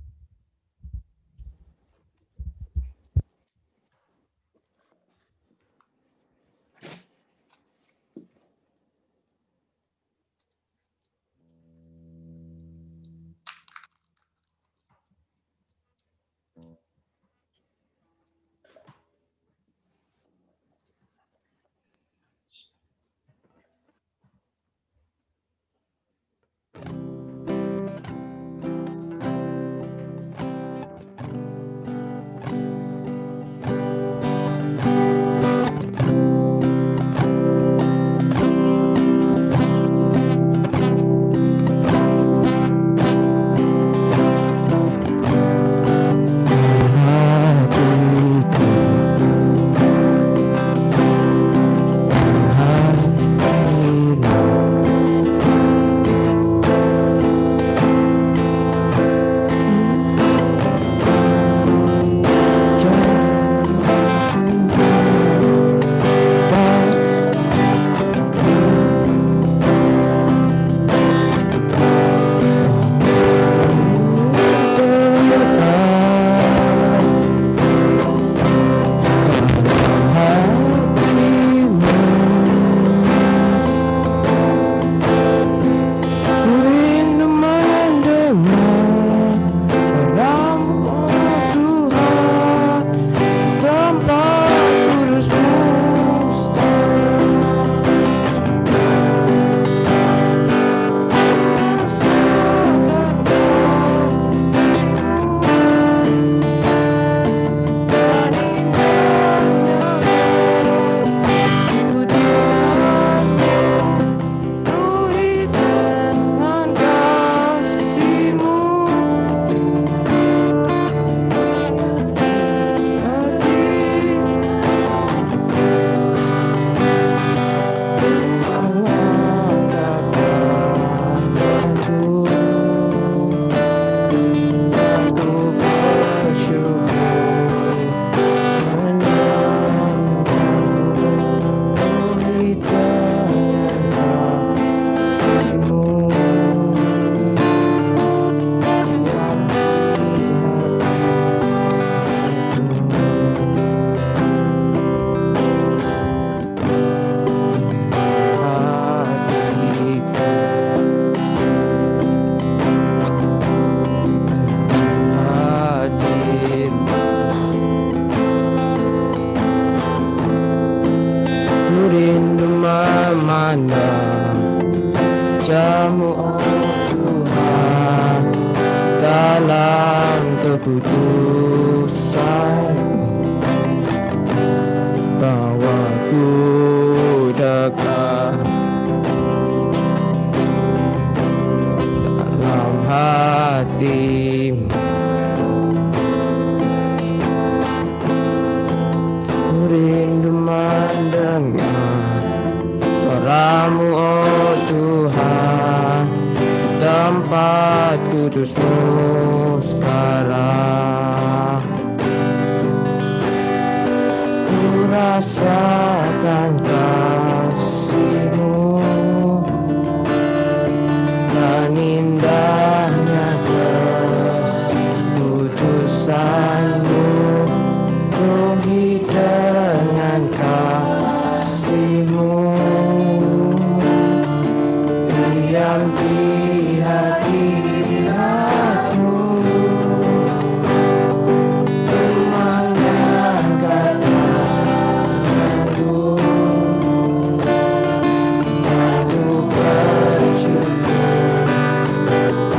mana jamu oh Tuhan dalam keputusan bahwa ku dekat dalam hatimu. Rindu mendengar suaramu oh Tuhan, tempat kudusmu sekarang. Ku rasakan kasih-Mu dan indahnya keputusan-Mu. Penuhi dengan kasih-Mu, diam di hati-Mu, mengangkat madu bersyukur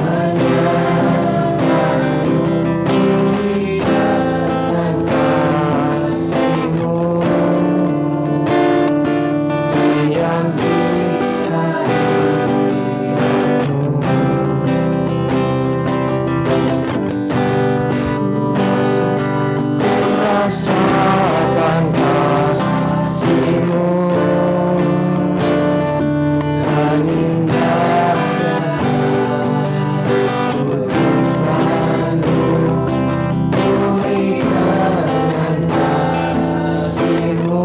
hanya rasakan kasih-Mu dan indahnya keputusan-Mu. Penuhi dengan kasih-Mu,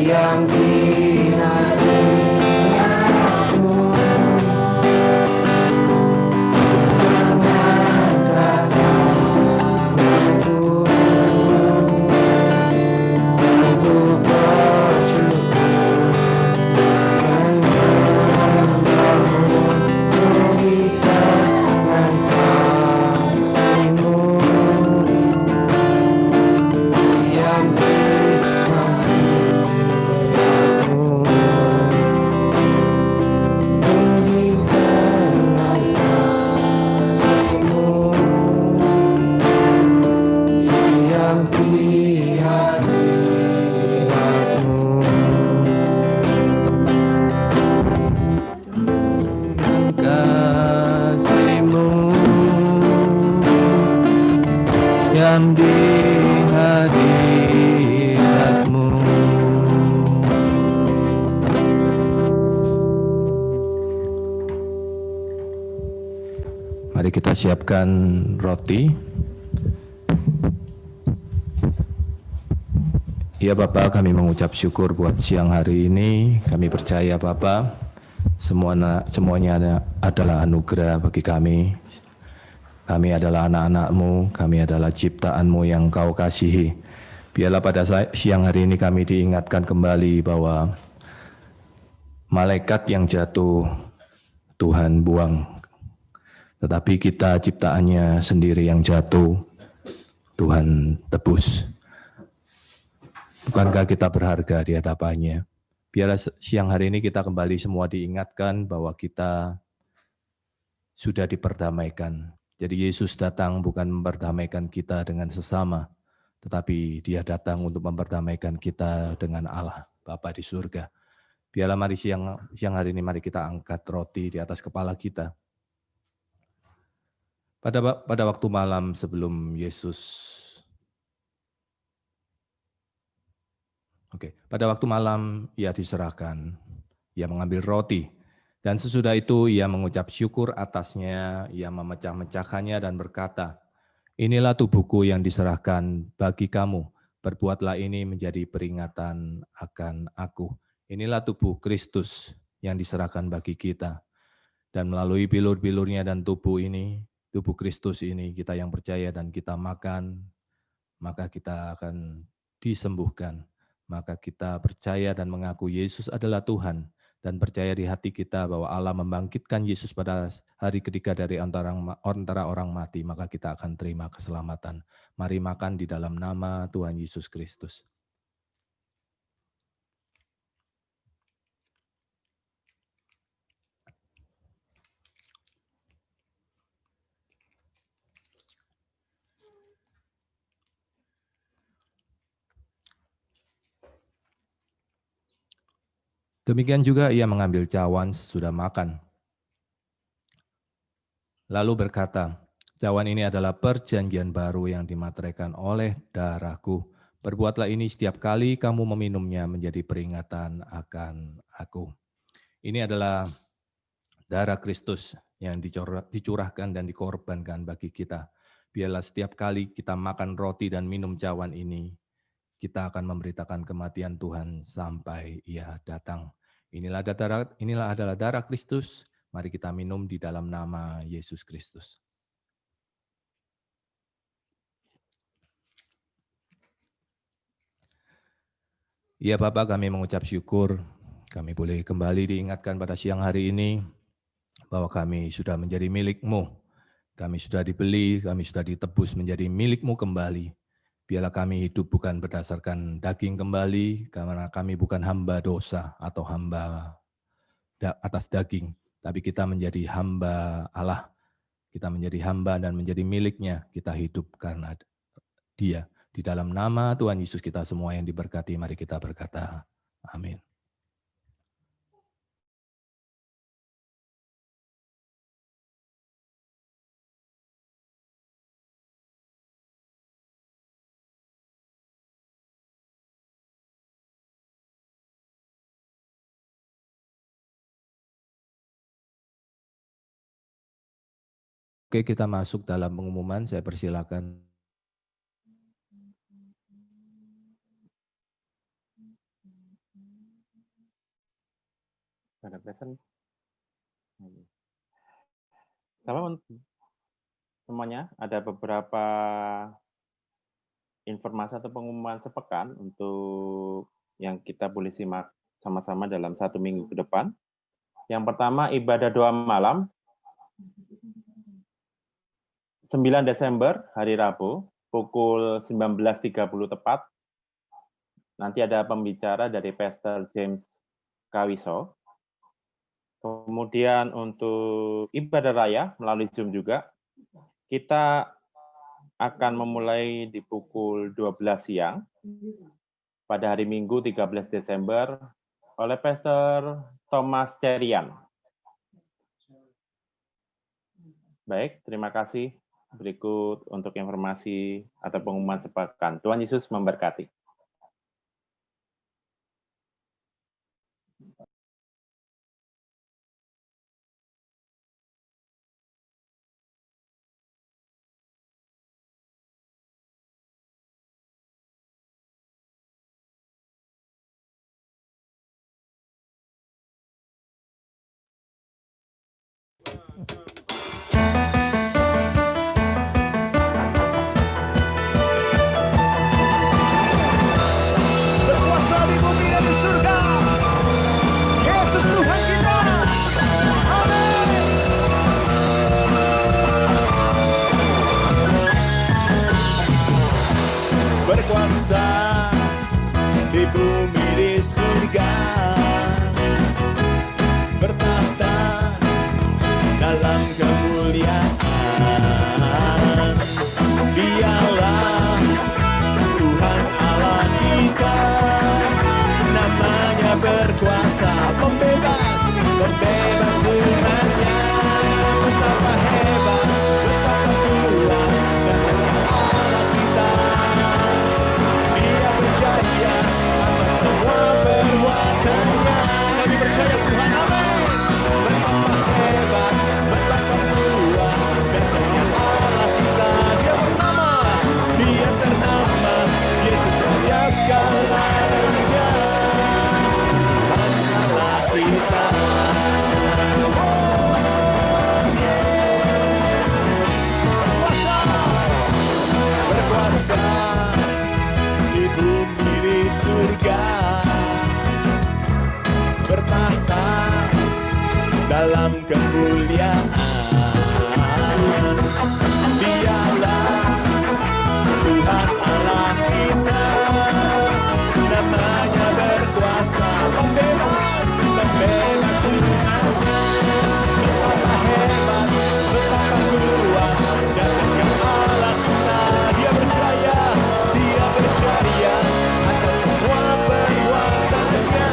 diam di hati-Mu, mengangkat madu bersyukur kepadamu. Penuhi dengan kasih-Mu, diam di hati-Mu, penuhi dengan kasih-Mu, diam di hati-Mu. Kasih-Mu yang di hadirat-Mu. Mari kita siapkan roti. Ya Bapak, kami mengucap syukur buat siang hari ini. Kami percaya Bapak, semuanya adalah anugerah bagi kami. Kami adalah anak-anak-Mu, kami adalah ciptaan-Mu yang Kau kasihi. Biarlah pada siang hari ini kami diingatkan kembali bahwa malaikat yang jatuh Tuhan buang, tetapi kita ciptaannya sendiri yang jatuh Tuhan tebus. Bukankah kita berharga di hadapannya? Biarlah siang hari ini kita kembali semua diingatkan bahwa kita sudah diperdamaikan. Jadi Yesus datang bukan memperdamaikan kita dengan sesama, tetapi Dia datang untuk memperdamaikan kita dengan Allah, Bapa di surga. Biarlah mari siang hari ini mari kita angkat roti di atas kepala kita. Pada waktu malam sebelum Yesus pada waktu malam ia diserahkan, ia mengambil roti, dan sesudah itu ia mengucap syukur atasnya, ia memecah-mecahkannya dan berkata, inilah tubuhku yang diserahkan bagi kamu, berbuatlah ini menjadi peringatan akan aku. Inilah tubuh Kristus yang diserahkan bagi kita. Dan melalui bilur-bilurnya dan tubuh Kristus ini, kita yang percaya dan kita makan, maka kita akan disembuhkan. Maka kita percaya dan mengaku Yesus adalah Tuhan, dan percaya di hati kita bahwa Allah membangkitkan Yesus pada hari ketiga dari antara orang mati, maka kita akan terima keselamatan. Mari makan di dalam nama Tuhan Yesus Kristus. Demikian juga ia mengambil cawan sesudah makan. Lalu berkata, cawan ini adalah perjanjian baru yang dimateraikan oleh darahku. Perbuatlah ini setiap kali kamu meminumnya menjadi peringatan akan aku. Ini adalah darah Kristus yang dicurahkan dan dikorbankan bagi kita. Biarlah setiap kali kita makan roti dan minum cawan ini, kita akan memberitakan kematian Tuhan sampai Ia datang. Inilah adalah darah Kristus. Mari kita minum di dalam nama Yesus Kristus. Ya Bapak, kami mengucap syukur. Kami boleh kembali diingatkan pada siang hari ini bahwa kami sudah menjadi milik-Mu. Kami sudah dibeli, kami sudah ditebus menjadi milik-Mu kembali. Biarlah kami hidup bukan berdasarkan daging kembali, karena kami bukan hamba dosa atau hamba atas daging, tapi kita menjadi hamba Allah. Kita menjadi hamba dan menjadi milik-Nya. Kita hidup karena Dia. Di dalam nama Tuhan Yesus kita semua yang diberkati, mari kita berkata, amin. Oke, kita masuk dalam pengumuman. Saya persilakan. Ada present. Salam semuanya, ada beberapa informasi atau pengumuman sepekan untuk yang kita boleh simak sama-sama dalam 1 minggu ke depan. Yang pertama, ibadah doa malam 9 Desember, hari Rabu, pukul 19.30 tepat. Nanti ada pembicara dari Pastor James Kawiso. Kemudian untuk ibadah raya melalui Zoom juga, kita akan memulai di pukul 12 siang pada hari Minggu 13 Desember oleh Pastor Thomas Cerian. Baik, terima kasih. Berikut untuk informasi atau pengumuman sepekan. Tuhan Yesus memberkati. Berkuasa di bumi dan di surga, Yesus Tuhan kita. Amin. Berkuasa di bumi di surga, bertahta dalam kemuliaan. Dialah Tuhan Allah kita, namanya berkuasa, pembebas semuanya. Betapa hebat, betapa kuat dasarnya Allah kita. Dia berjaya atas semua perbuatannya. Kami percaya Tuhan, amin. Betapa hebat, betapa kuat dasarnya Allah kita. Dia ternama Yesus Raja segala raja, Allah kita. Berkuasa di bumi di surga, bertahta dalam kemuliaan. Dialah Tuhan Allah kita, namanya berkuasa, pembebas semuanya. Betapa hebat, betapa kuat dasarnya Allah kita. Dia berjaya atas semua perbuatannya.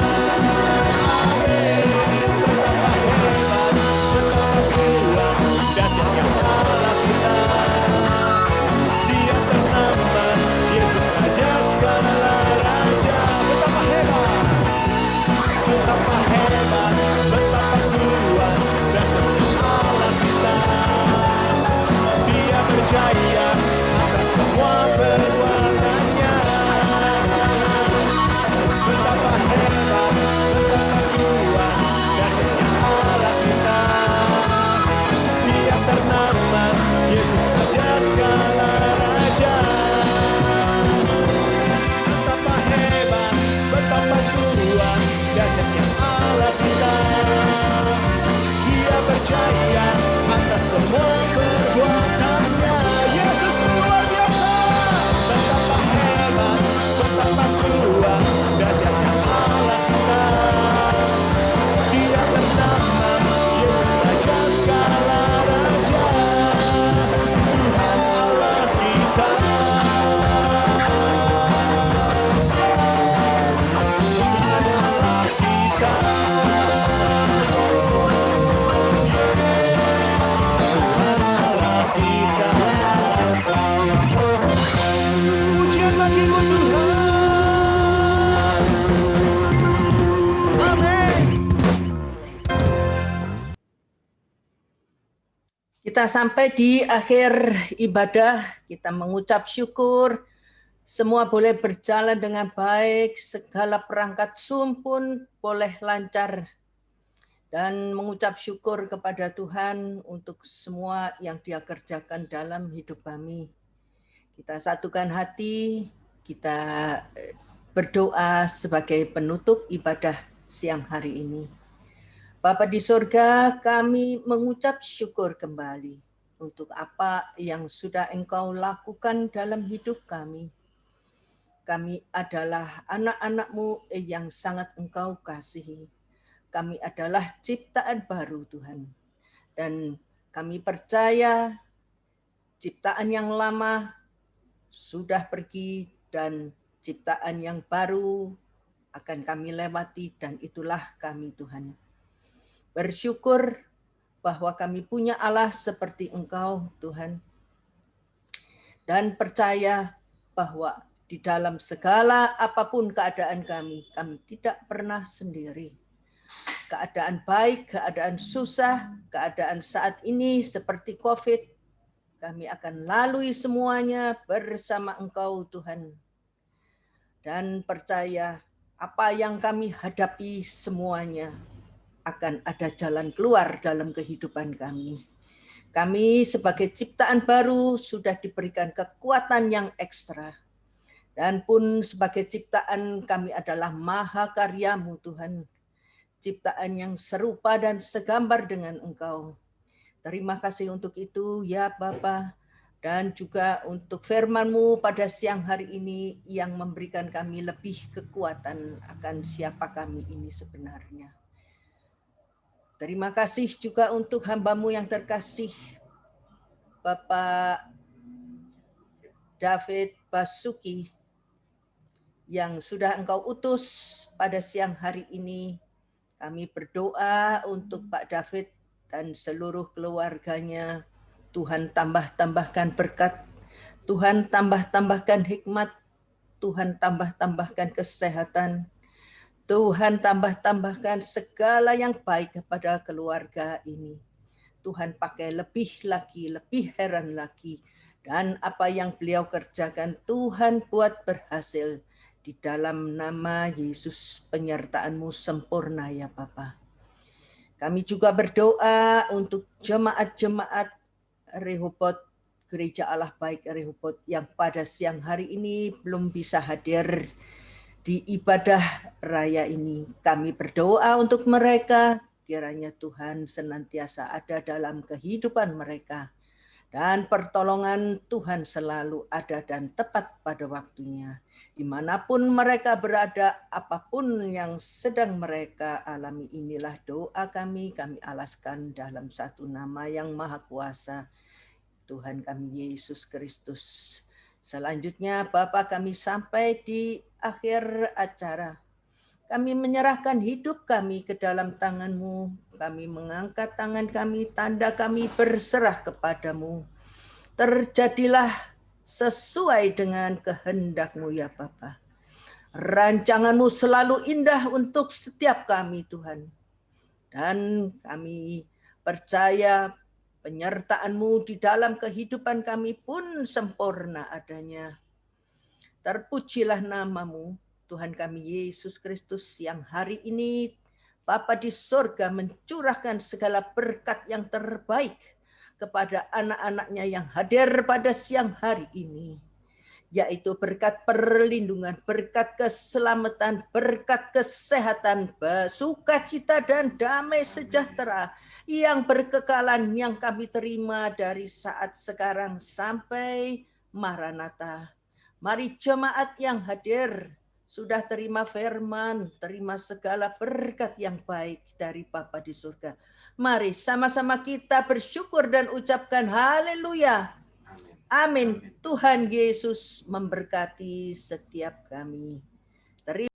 Kita sampai di akhir ibadah, kita mengucap syukur, semua boleh berjalan dengan baik, segala perangkat Zoom pun boleh lancar, dan mengucap syukur kepada Tuhan untuk semua yang Dia kerjakan dalam hidup kami. Kita satukan hati, kita berdoa sebagai penutup ibadah siang hari ini. Bapa di surga, kami mengucap syukur kembali untuk apa yang sudah Engkau lakukan dalam hidup kami. Kami adalah anak-anak-Mu yang sangat Engkau kasihi. Kami adalah ciptaan baru, Tuhan. Dan kami percaya ciptaan yang lama sudah pergi dan ciptaan yang baru akan kami lewati, dan itulah kami, Tuhan. Bersyukur bahwa kami punya Allah seperti Engkau, Tuhan. Dan percaya bahwa di dalam segala apapun keadaan kami tidak pernah sendiri. Keadaan baik, keadaan susah, keadaan saat ini seperti COVID, kami akan lalui semuanya bersama Engkau, Tuhan. Dan percaya apa yang kami hadapi semuanya akan ada jalan keluar dalam kehidupan kami. Kami sebagai ciptaan baru sudah diberikan kekuatan yang ekstra. Dan pun sebagai ciptaan kami adalah mahakarya-Mu, Tuhan. Ciptaan yang serupa dan segambar dengan Engkau. Terima kasih untuk itu ya Bapa, dan juga untuk firman-Mu pada siang hari ini yang memberikan kami lebih kekuatan akan siapa kami ini sebenarnya. Terima kasih juga untuk hamba-Mu yang terkasih, Bapak David Basuki, yang sudah Engkau utus pada siang hari ini. Kami berdoa untuk Pak David dan seluruh keluarganya. Tuhan tambah-tambahkan berkat, Tuhan tambah-tambahkan hikmat, Tuhan tambah-tambahkan kesehatan, Tuhan tambah-tambahkan segala yang baik kepada keluarga ini. Tuhan pakai lebih lagi, lebih heran lagi. Dan apa yang beliau kerjakan, Tuhan buat berhasil. Di dalam nama Yesus, penyertaan-Mu sempurna ya Bapa. Kami juga berdoa untuk jemaat-jemaat Rehoboth, Gereja Allah Baik Rehoboth, yang pada siang hari ini belum bisa hadir di ibadah raya ini. Kami berdoa untuk mereka, kiranya Tuhan senantiasa ada dalam kehidupan mereka. Dan pertolongan Tuhan selalu ada dan tepat pada waktunya. Dimanapun mereka berada, apapun yang sedang mereka alami, inilah doa kami alaskan dalam satu nama yang maha kuasa, Tuhan kami Yesus Kristus. Selanjutnya Bapa, kami sampai di akhir acara. Kami menyerahkan hidup kami ke dalam tangan-Mu. Kami mengangkat tangan kami, tanda kami berserah kepadamu. Terjadilah sesuai dengan kehendak-Mu ya Bapa. Rancangan-Mu selalu indah untuk setiap kami Tuhan. Dan kami percaya penyertaan-Mu di dalam kehidupan kami pun sempurna adanya. Terpujilah nama-Mu, Tuhan kami Yesus Kristus, yang hari ini Bapa di surga mencurahkan segala berkat yang terbaik kepada anak-anak-Nya yang hadir pada siang hari ini. Yaitu berkat perlindungan, berkat keselamatan, berkat kesehatan, sukacita dan damai sejahtera yang berkekalan yang kami terima dari saat sekarang sampai Maranatha. Mari jemaat yang hadir sudah terima firman, terima segala berkat yang baik dari Bapa di surga. Mari sama-sama kita bersyukur dan ucapkan haleluya. Amin. Tuhan Yesus memberkati setiap kami.